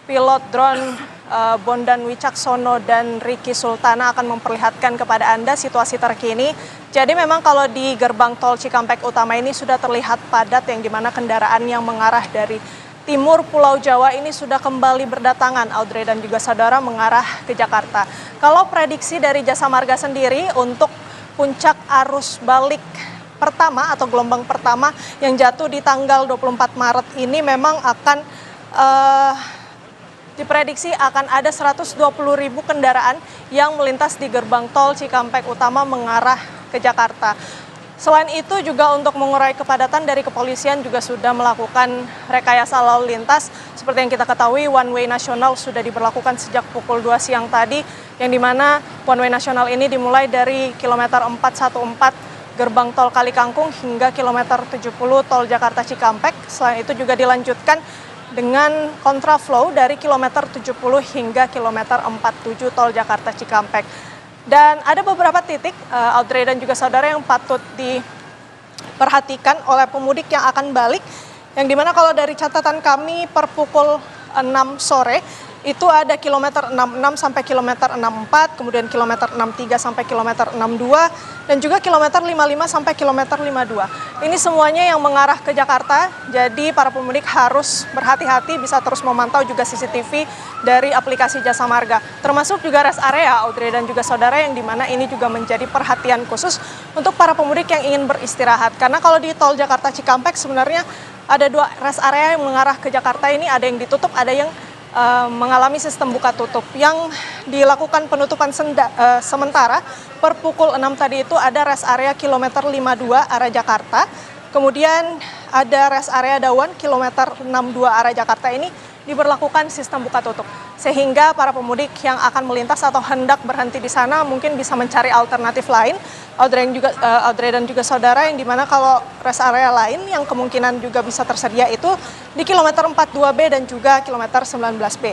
Pilot drone Bondan Wicaksono dan Ricky Sultana akan memperlihatkan kepada Anda situasi terkini. Jadi memang kalau di gerbang tol Cikampek Utama ini sudah terlihat padat, yang dimana kendaraan yang mengarah dari timur Pulau Jawa ini sudah kembali berdatangan, Audrey dan juga saudara, mengarah ke Jakarta. Kalau prediksi dari Jasa Marga sendiri untuk puncak arus balik pertama atau gelombang pertama yang jatuh di tanggal 24 Maret ini memang akan diprediksi akan ada 120.000 kendaraan yang melintas di gerbang tol Cikampek Utama mengarah ke Jakarta. Selain itu juga untuk mengurai kepadatan dari kepolisian juga sudah melakukan rekayasa lalu lintas. Seperti yang kita ketahui, one way nasional sudah diberlakukan sejak pukul 2 siang tadi, yang dimana one way nasional ini dimulai dari kilometer 414 gerbang tol Kalikangkung hingga kilometer 70 tol Jakarta Cikampek. Selain itu juga dilanjutkan dengan kontraflow dari kilometer 70 hingga kilometer 47 tol Jakarta Cikampek. Dan ada beberapa titik, Audrey dan juga saudara, yang patut diperhatikan oleh pemudik yang akan balik, yang dimana kalau dari catatan kami per pukul 6 sore, itu ada kilometer 66 sampai kilometer 64, kemudian kilometer 63 sampai kilometer 62, dan juga kilometer 55 sampai kilometer 52. Ini semuanya yang mengarah ke Jakarta, jadi para pemudik harus berhati-hati, bisa terus memantau juga CCTV dari aplikasi Jasa Marga. Termasuk juga rest area, Audrey dan juga saudara, yang dimana ini juga menjadi perhatian khusus untuk para pemudik yang ingin beristirahat. Karena kalau di tol Jakarta Cikampek sebenarnya ada 2 rest area yang mengarah ke Jakarta ini, ada yang ditutup, ada yang mengalami sistem buka tutup. Yang dilakukan penutupan sementara per pukul 6 tadi itu ada rest area kilometer 52 arah Jakarta, kemudian ada rest area Dawan kilometer 62 arah Jakarta, ini diberlakukan sistem buka tutup, sehingga para pemudik yang akan melintas atau hendak berhenti di sana mungkin bisa mencari alternatif lain, Audrey dan juga saudara, yang dimana kalau rest area lain yang kemungkinan juga bisa tersedia itu di kilometer 42B dan juga kilometer 19B.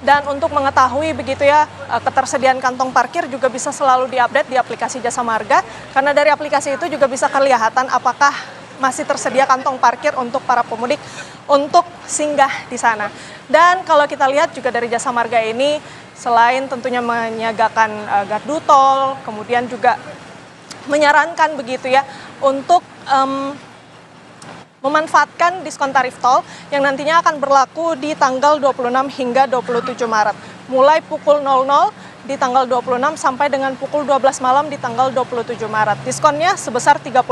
Dan untuk mengetahui begitu ya ketersediaan kantong parkir juga bisa selalu diupdate di aplikasi Jasa Marga, karena dari aplikasi itu juga bisa kelihatan apakah masih tersedia kantong parkir untuk para pemudik untuk singgah di sana. Dan kalau kita lihat juga dari Jasa Marga ini, selain tentunya menyiagakan gardu tol, kemudian juga menyarankan begitu ya untuk memanfaatkan diskon tarif tol yang nantinya akan berlaku di tanggal 26 hingga 27 Maret. Mulai pukul 00 di tanggal 26 sampai dengan pukul 12 malam di tanggal 27 Maret. Diskonnya sebesar 30%.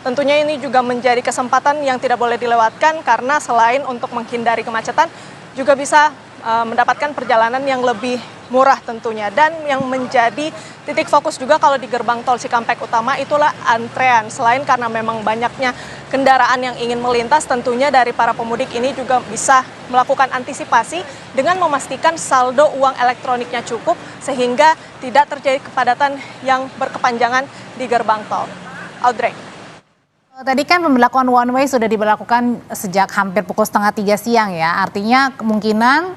Tentunya ini juga menjadi kesempatan yang tidak boleh dilewatkan karena selain untuk menghindari kemacetan juga bisa mendapatkan perjalanan yang lebih murah tentunya. Dan yang menjadi titik fokus juga kalau di gerbang tol Cikampek Utama itulah antrean. Selain karena memang banyaknya kendaraan yang ingin melintas, tentunya dari para pemudik ini juga bisa melakukan antisipasi dengan memastikan saldo uang elektroniknya cukup sehingga tidak terjadi kepadatan yang berkepanjangan di gerbang tol. Audrey. Tadi kan pemberlakuan one way sudah diberlakukan sejak hampir pukul 2:30 siang ya. Artinya kemungkinan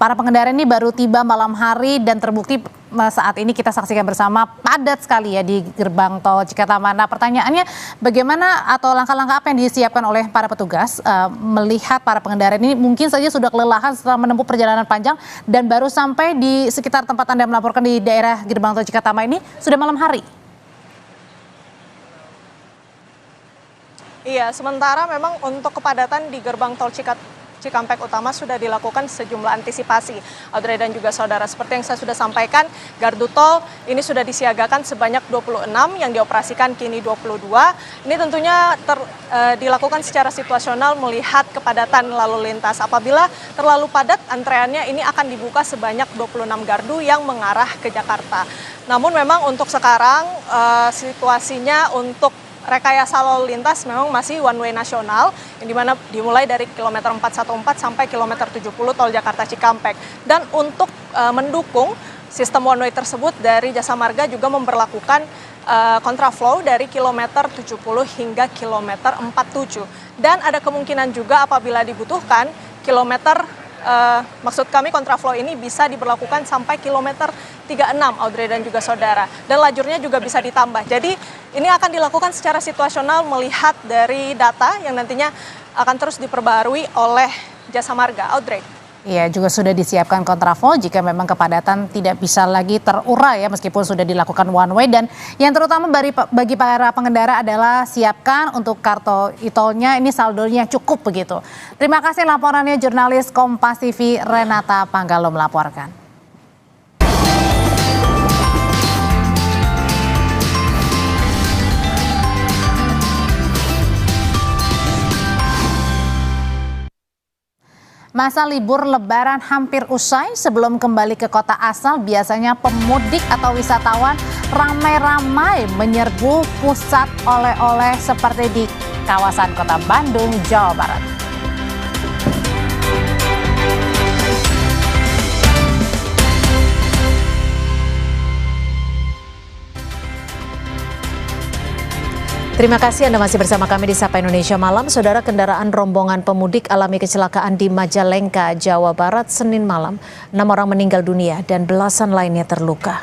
para pengendara ini baru tiba malam hari dan terbukti saat ini kita saksikan bersama padat sekali ya di gerbang tol Cikatama. Nah, pertanyaannya bagaimana atau langkah-langkah apa yang disiapkan oleh para petugas melihat para pengendara ini mungkin saja sudah kelelahan setelah menempuh perjalanan panjang dan baru sampai di sekitar tempat Anda melaporkan di daerah gerbang tol Cikatama ini sudah malam hari. Iya, sementara memang untuk kepadatan di gerbang tol Cikampek Utama sudah dilakukan sejumlah antisipasi. Audrey dan juga saudara, seperti yang saya sudah sampaikan, gardu tol ini sudah disiagakan sebanyak 26, yang dioperasikan kini 22. Ini tentunya dilakukan secara situasional melihat kepadatan lalu lintas. Apabila terlalu padat antreannya, ini akan dibuka sebanyak 26 gardu yang mengarah ke Jakarta. Namun memang untuk sekarang situasinya untuk rekayasa lalu lintas memang masih one way nasional, yang dimana dimulai dari kilometer 414 sampai kilometer 70 tol Jakarta Cikampek. Dan untuk mendukung sistem one way tersebut, dari Jasa Marga juga memberlakukan kontraflow dari kilometer 70 hingga kilometer 47. Dan ada kemungkinan juga apabila dibutuhkan kilometer maksud kami kontraflow ini bisa diberlakukan sampai kilometer 36, Audrey dan juga saudara. Dan lajurnya juga bisa ditambah. Jadi ini akan dilakukan secara situasional melihat dari data yang nantinya akan terus diperbarui oleh Jasa Marga. Audrey. Iya, juga sudah disiapkan kontraflow jika memang kepadatan tidak bisa lagi terurai ya meskipun sudah dilakukan one way. Dan yang terutama bagi para pengendara adalah siapkan untuk kartu e-tolnya ini saldonya cukup begitu. Terima kasih laporannya jurnalis Kompas TV Renata Panggalo melaporkan. Masa libur Lebaran hampir usai. Sebelum kembali ke kota asal, biasanya pemudik atau wisatawan ramai-ramai menyerbu pusat oleh-oleh seperti di kawasan Kota Bandung, Jawa Barat. Terima kasih Anda masih bersama kami di Sapa Indonesia Malam. Saudara, kendaraan rombongan pemudik alami kecelakaan di Majalengka, Jawa Barat, Senin malam. 6 orang meninggal dunia dan belasan lainnya terluka.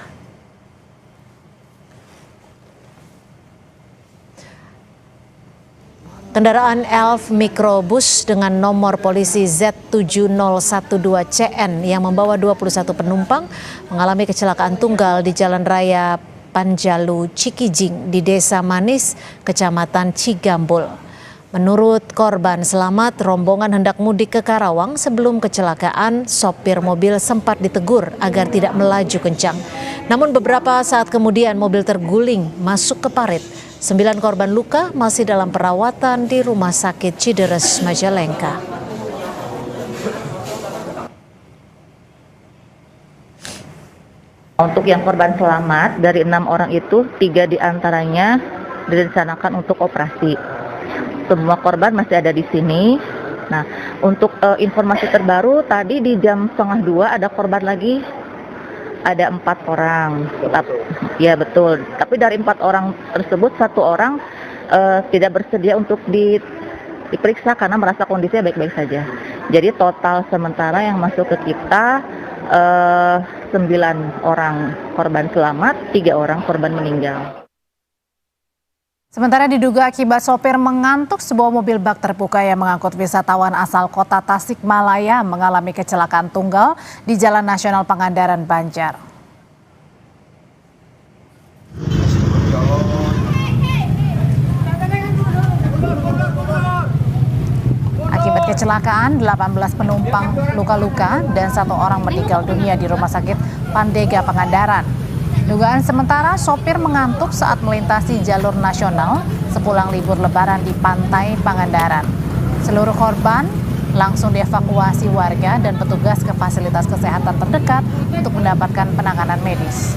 Kendaraan Elf Mikrobus dengan nomor polisi Z7012CN yang membawa 21 penumpang mengalami kecelakaan tunggal di Jalan Raya Panjalu Cikijing di Desa Manis, Kecamatan Cigambul. Menurut korban selamat, rombongan hendak mudik ke Karawang. Sebelum kecelakaan, sopir mobil sempat ditegur agar tidak melaju kencang. Namun beberapa saat kemudian mobil terguling masuk ke parit. 9 korban luka masih dalam perawatan di Rumah Sakit Cideres, Majalengka. Untuk yang korban selamat, dari 6 orang itu 3 diantaranya direncanakan untuk operasi. Semua korban masih ada di sini. Nah, untuk informasi terbaru tadi di jam 1:30 ada korban lagi, ada 4 orang. Ya betul. Tapi dari 4 orang tersebut 1 orang tidak bersedia untuk diperiksa karena merasa kondisinya baik-baik saja. Jadi total sementara yang masuk ke kita 9 orang korban selamat, 3 orang korban meninggal. Sementara diduga akibat sopir mengantuk, sebuah mobil bak terbuka yang mengangkut wisatawan asal kota Tasikmalaya mengalami kecelakaan tunggal di Jalan Nasional Pangandaran, Banjar. kecelakaan, 18 penumpang luka-luka dan 1 orang meninggal dunia di Rumah Sakit Pandega Pangandaran. Dugaan sementara sopir mengantuk saat melintasi jalur nasional sepulang libur lebaran di Pantai Pangandaran. Seluruh korban langsung dievakuasi warga dan petugas ke fasilitas kesehatan terdekat untuk mendapatkan penanganan medis.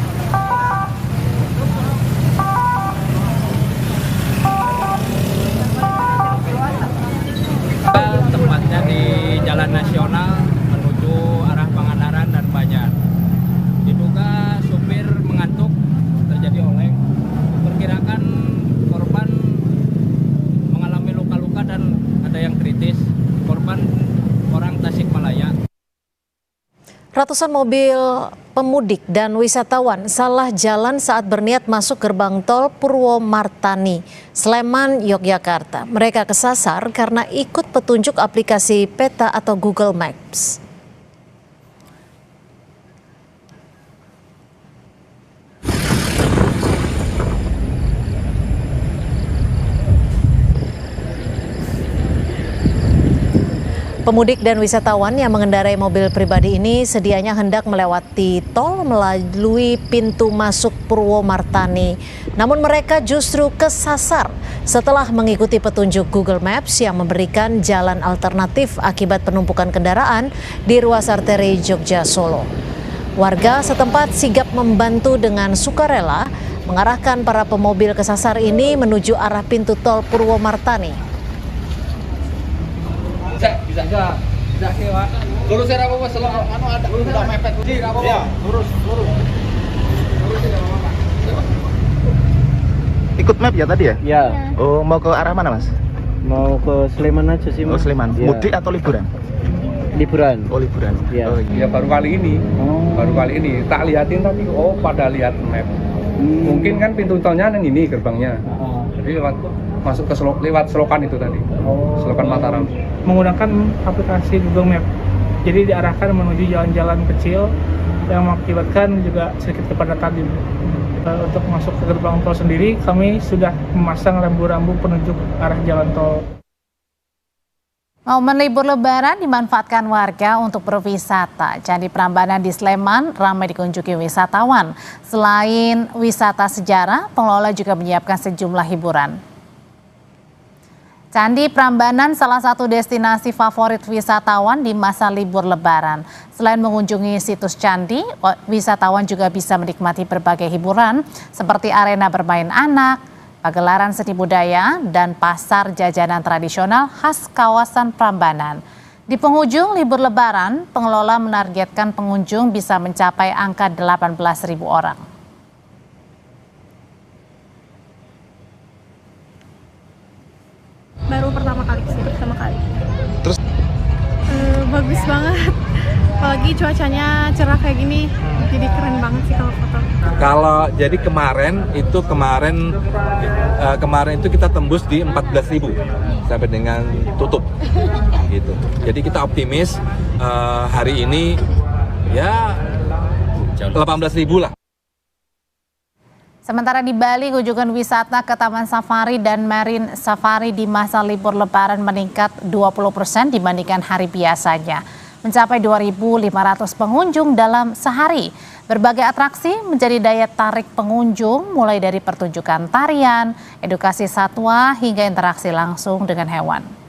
Tempatnya di Jalan Nasional menuju arah Pangandaran dan Banjar. Diduga supir mengantuk, terjadi oleng. Perkirakan korban mengalami luka-luka dan ada yang kritis. Korban orang Tasikmalaya. Ratusan mobil pemudik dan wisatawan salah jalan saat berniat masuk gerbang tol Purwomartani, Sleman, Yogyakarta. Mereka kesasar karena ikut petunjuk aplikasi peta atau Google Maps. Pemudik dan wisatawan yang mengendarai mobil pribadi ini sedianya hendak melewati tol melalui pintu masuk Purwomartani. Namun mereka justru kesasar setelah mengikuti petunjuk Google Maps yang memberikan jalan alternatif akibat penumpukan kendaraan di ruas arteri Jogja-Solo. Warga setempat sigap membantu dengan sukarela mengarahkan para pemobil kesasar ini menuju arah pintu tol Purwomartani. Bisa Pak. Lurus ya apa selama ada udah mepet apa? Ya, lurus. Ikut map ya tadi ya? Ya. Oh, mau ke arah mana, Mas? Mau ke Sleman aja sih, Mas. Oh, Sleman. Ya. Mudik atau liburan? Liburan. Oh, liburan. Ya. Oh, Ya baru kali ini. Baru kali ini tak liatin tadi pada lihat map. Mungkin kan pintu tolnya yang ini gerbangnya. Jadi masuk ke lewat selokan itu tadi. Selokan Mataram. Menggunakan aplikasi Google Map. Jadi diarahkan menuju jalan-jalan kecil yang mengakibatkan juga sedikit kepadatan. Untuk masuk ke gerbang tol sendiri, kami sudah memasang rambu-rambu penunjuk arah jalan tol. Momen libur lebaran dimanfaatkan warga untuk berwisata. Candi Prambanan di Sleman ramai dikunjungi wisatawan. Selain wisata sejarah, pengelola juga menyiapkan sejumlah hiburan. Candi Prambanan salah satu destinasi favorit wisatawan di masa libur lebaran. Selain mengunjungi situs candi, wisatawan juga bisa menikmati berbagai hiburan seperti arena bermain anak, pagelaran seni budaya, dan pasar jajanan tradisional khas kawasan Prambanan. Di penghujung libur lebaran, pengelola menargetkan pengunjung bisa mencapai angka 18.000 orang. Baru pertama kali. Terus? Bagus banget. Apalagi cuacanya cerah kayak gini, jadi keren banget sih kalau foto. Kalau jadi kemarin itu kita tembus di 14.000 sampai dengan tutup, gitu. Jadi kita optimis hari ini ya 18.000 lah. Sementara di Bali, kunjungan wisata ke Taman Safari dan Marine Safari di masa libur lebaran meningkat 20% dibandingkan hari biasanya. Mencapai 2.500 pengunjung dalam sehari. Berbagai atraksi menjadi daya tarik pengunjung, mulai dari pertunjukan tarian, edukasi satwa, hingga interaksi langsung dengan hewan.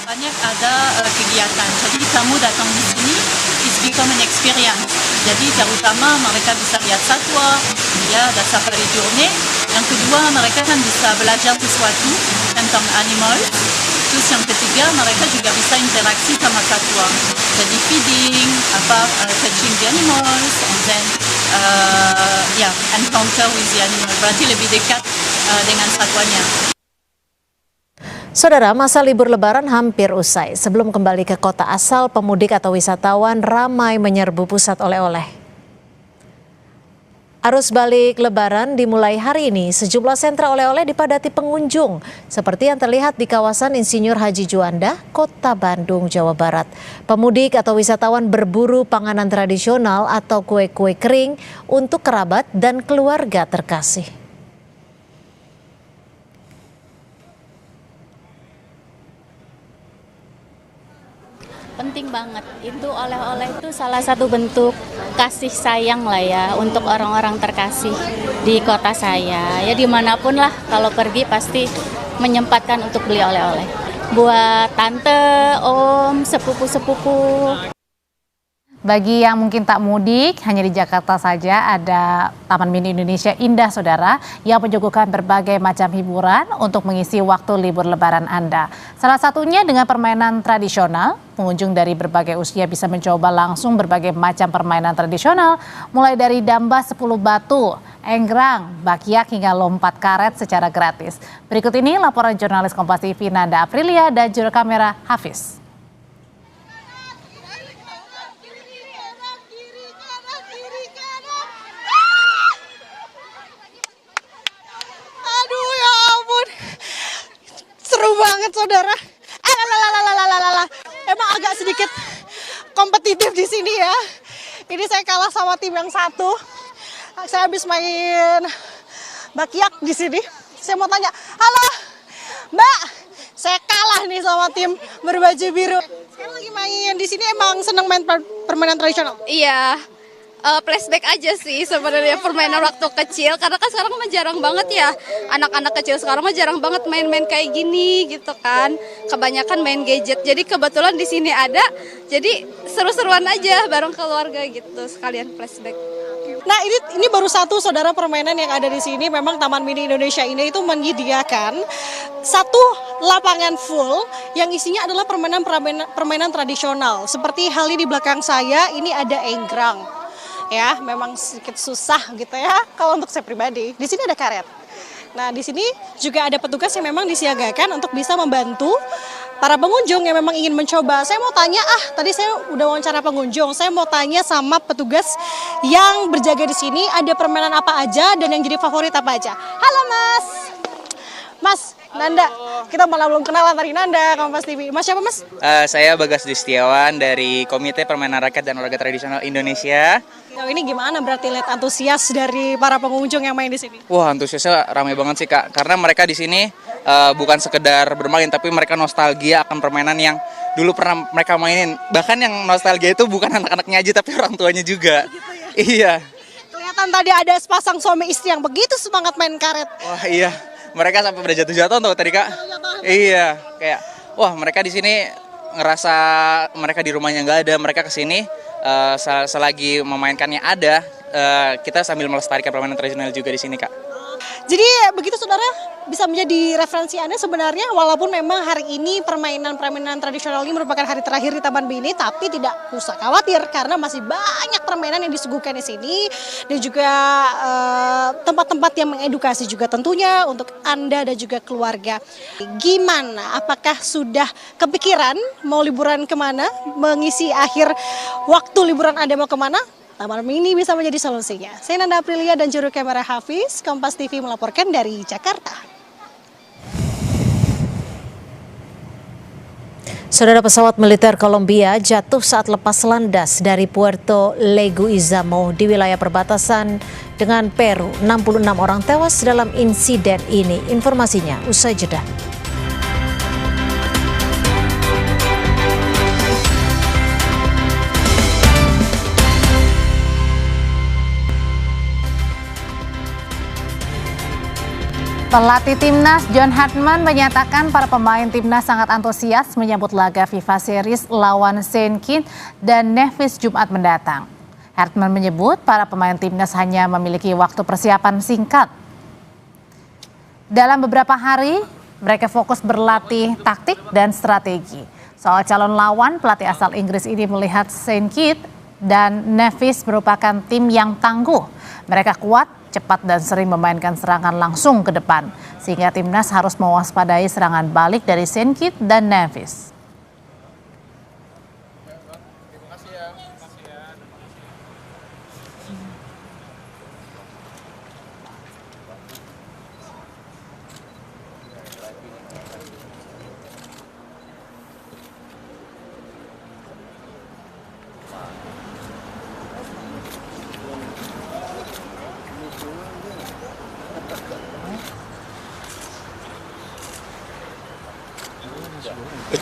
Banyak ada kegiatan, jadi kamu datang di sini, it's become an experience. Jadi terutama mereka bisa lihat satwa, ya ada safari journey. Yang kedua mereka kan bisa belajar sesuatu tentang animal. Terus yang ketiga mereka juga bisa interaksi sama satwa. Jadi feeding, touching the animals, and then encounter with the animal. Berarti lebih dekat dengan satwanya. Saudara, masa libur lebaran hampir usai. Sebelum kembali ke kota asal, pemudik atau wisatawan ramai menyerbu pusat oleh-oleh. Arus balik Lebaran dimulai hari ini. Sejumlah sentra oleh-oleh dipadati pengunjung, seperti yang terlihat di kawasan Insinyur Haji Juanda, Kota Bandung, Jawa Barat. Pemudik atau wisatawan berburu panganan tradisional atau kue-kue kering untuk kerabat dan keluarga terkasih. Penting banget, itu oleh-oleh itu salah satu bentuk kasih sayang lah ya untuk orang-orang terkasih di kota saya. Ya dimanapun lah kalau pergi pasti menyempatkan untuk beli oleh-oleh. Buat tante, om, sepupu-sepupu. Bagi yang mungkin tak mudik, hanya di Jakarta saja ada Taman Mini Indonesia Indah, saudara, yang menyuguhkan berbagai macam hiburan untuk mengisi waktu libur Lebaran Anda. Salah satunya dengan permainan tradisional. Pengunjung dari berbagai usia bisa mencoba langsung berbagai macam permainan tradisional, mulai dari damba 10 batu, enggrang, bakyak hingga lompat karet secara gratis. Berikut ini laporan jurnalis Kompas TV Nanda Aprilia dan juru kamera Hafiz. Seru banget saudara. Emang agak sedikit kompetitif di sini ya. Ini saya kalah sama tim yang satu. Saya habis main bakyak di sini. Saya mau tanya, halo Mbak, saya kalah nih sama tim berbaju biru. Sekarang lagi main di sini, emang seneng main permainan tradisional? Iya. Flashback aja sih sebenarnya permainan waktu kecil, karena kan sekarang mah jarang banget ya, anak-anak kecil sekarang mah jarang banget main-main kayak gini gitu kan, kebanyakan main gadget. Jadi kebetulan di sini ada, jadi seru-seruan aja bareng keluarga gitu, sekalian flashback. Nah ini baru satu saudara permainan yang ada di sini. Memang Taman Mini Indonesia ini itu menyediakan satu lapangan full yang isinya adalah permainan tradisional. Seperti halnya di belakang saya ini ada enggrang. Ya, memang sedikit susah gitu ya kalau untuk saya pribadi. Di sini ada karet. Nah, di sini juga ada petugas yang memang disiagakan untuk bisa membantu para pengunjung yang memang ingin mencoba. Saya mau tanya, tadi saya udah wawancara pengunjung. Saya mau tanya sama petugas yang berjaga di sini, ada permainan apa aja dan yang jadi favorit apa aja. Halo Mas. Mas, Nanda, kita malah belum kenalan tadi. Nanda, Kompas TV. Mas siapa Mas? Saya Bagas Distiawan dari Komite Permainan Rakyat dan Olahraga Tradisional Indonesia. Nah, ini gimana berarti lihat antusias dari para pengunjung yang main di sini? Wah, antusiasnya ramai banget sih Kak, karena mereka di sini bukan sekedar bermain, tapi mereka nostalgia akan permainan yang dulu pernah mereka mainin. Bahkan yang nostalgia itu bukan anak-anaknya aja, tapi orang tuanya juga. Gitu ya? Iya. Kelihatan tadi ada sepasang suami istri yang begitu semangat main karet. Wah iya. Mereka sampai pada jatuh-jatuh tuh tadi Kak. Iya, kayak wah mereka di sini ngerasa mereka di rumahnya nggak ada, mereka kesini selagi memainkannya ada, kita sambil melestarikan permainan tradisional juga di sini Kak. Jadi begitu saudara, bisa menjadi referensi Anda sebenarnya, walaupun memang hari ini permainan tradisional ini merupakan hari terakhir di Taman Mini, tapi tidak usah khawatir karena masih banyak permainan yang disuguhkan di sini dan juga tempat-tempat yang mengedukasi juga tentunya untuk Anda dan juga keluarga. Gimana? Apakah sudah kepikiran mau liburan kemana? Mengisi akhir waktu liburan Anda mau kemana? Taman Mini bisa menjadi solusinya. Saya Nanda Aprilia dan juru kamera Hafiz, Kompas TV melaporkan dari Jakarta. Saudara, pesawat militer Kolombia jatuh saat lepas landas dari Puerto Leguizamo di wilayah perbatasan dengan Peru. 66 orang tewas dalam insiden ini. Informasinya usai jeda. Pelatih Timnas John Hartman menyatakan para pemain Timnas sangat antusias menyambut laga FIFA Series lawan Saint Kitts dan Nevis Jumat mendatang. Hartman menyebut para pemain Timnas hanya memiliki waktu persiapan singkat. Dalam beberapa hari, mereka fokus berlatih taktik dan strategi. Soal calon lawan, pelatih asal Inggris ini melihat Saint Kitts dan Nevis merupakan tim yang tangguh. Mereka kuat, cepat dan sering memainkan serangan langsung ke depan, sehingga Timnas harus mewaspadai serangan balik dari Saint Kitts dan Nevis.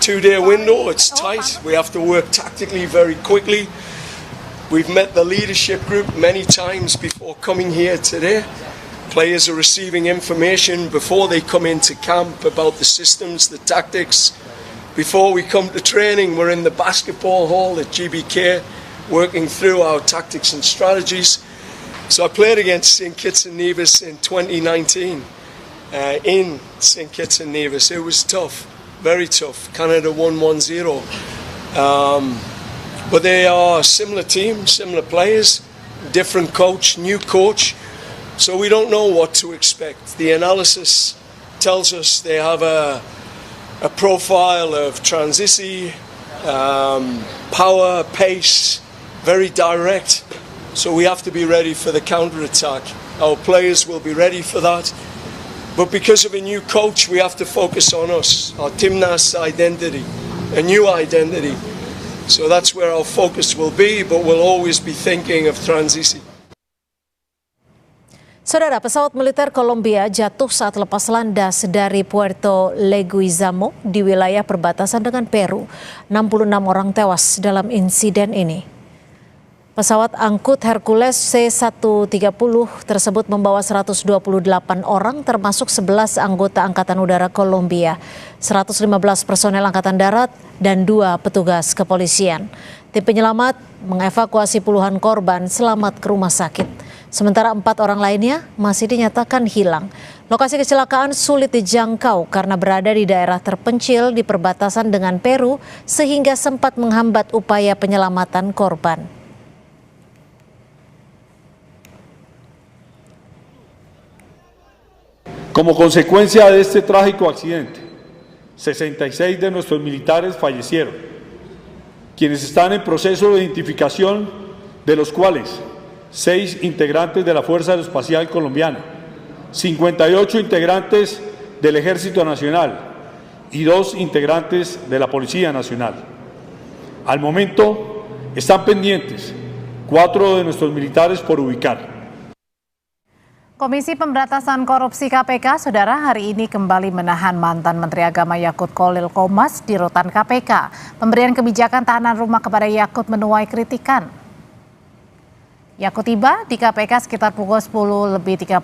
2-day window. It's tight. We have to work tactically very quickly. We've met the leadership group many times before coming here today. Players are receiving information before they come into camp about the systems, the tactics. Before we come to training, we're in the basketball hall at GBK working through our tactics and strategies. So I played against St. Kitts and Nevis in 2019 in St. Kitts and Nevis. It was tough, very tough. Canada won 1-0. But they are a similar team, similar players, different coach, new coach. So we don't know what to expect. The analysis tells us they have a profile of transisi, power, pace, very direct. So we have to be ready for the counter-attack. Our players will be ready for that. But because of a new coach, we have to focus on us, our Timnas identity, a new identity. So that's where our focus will be, but we'll always be thinking of transisi. Saudara, pesawat militer Kolombia jatuh saat lepas landas dari Puerto Leguizamo di wilayah perbatasan dengan Peru. 66 orang tewas dalam insiden ini. Pesawat angkut Hercules C-130 tersebut membawa 128 orang termasuk 11 anggota Angkatan Udara Kolombia, 115 personel Angkatan Darat, dan 2 petugas kepolisian. Tim penyelamat mengevakuasi puluhan korban selamat ke rumah sakit. Sementara 4 orang lainnya masih dinyatakan hilang. Lokasi kecelakaan sulit dijangkau karena berada di daerah terpencil di perbatasan dengan Peru sehingga sempat menghambat upaya penyelamatan korban. Como consecuencia de este trágico accidente, 66 de nuestros militares fallecieron, quienes están en proceso de identificación, de los cuales 6 integrantes de la Fuerza Aeroespacial Colombiana, 58 integrantes del Ejército Nacional y 2 integrantes de la Policía Nacional. Al momento están pendientes 4 de nuestros militares por ubicar. Komisi Pemberantasan Korupsi KPK, Saudara, hari ini kembali menahan mantan Menteri Agama Yakut Kholil Qomas di rutan KPK. Pemberian kebijakan tahanan rumah kepada Yakut menuai kritikan. Yakut tiba di KPK sekitar pukul 10:32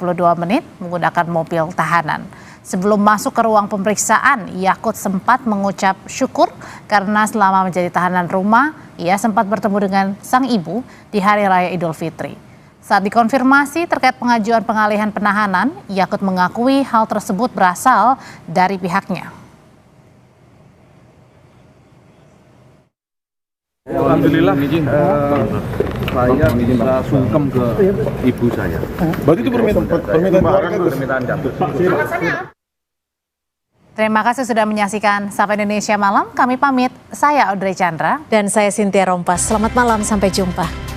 menggunakan mobil tahanan. Sebelum masuk ke ruang pemeriksaan, Yakut sempat mengucap syukur karena selama menjadi tahanan rumah, ia sempat bertemu dengan sang ibu di Hari Raya Idul Fitri. Saat dikonfirmasi terkait pengajuan pengalihan penahanan, Yakut mengakui hal tersebut berasal dari pihaknya. Alhamdulillah, saya bisa sungkem ke ibu saya. Berarti itu permintaan jatuh. Terima kasih sudah menyaksikan Sapa Indonesia Malam. Kami pamit, saya Audrey Chandra. Dan saya Cynthia Rompas. Selamat malam, sampai jumpa.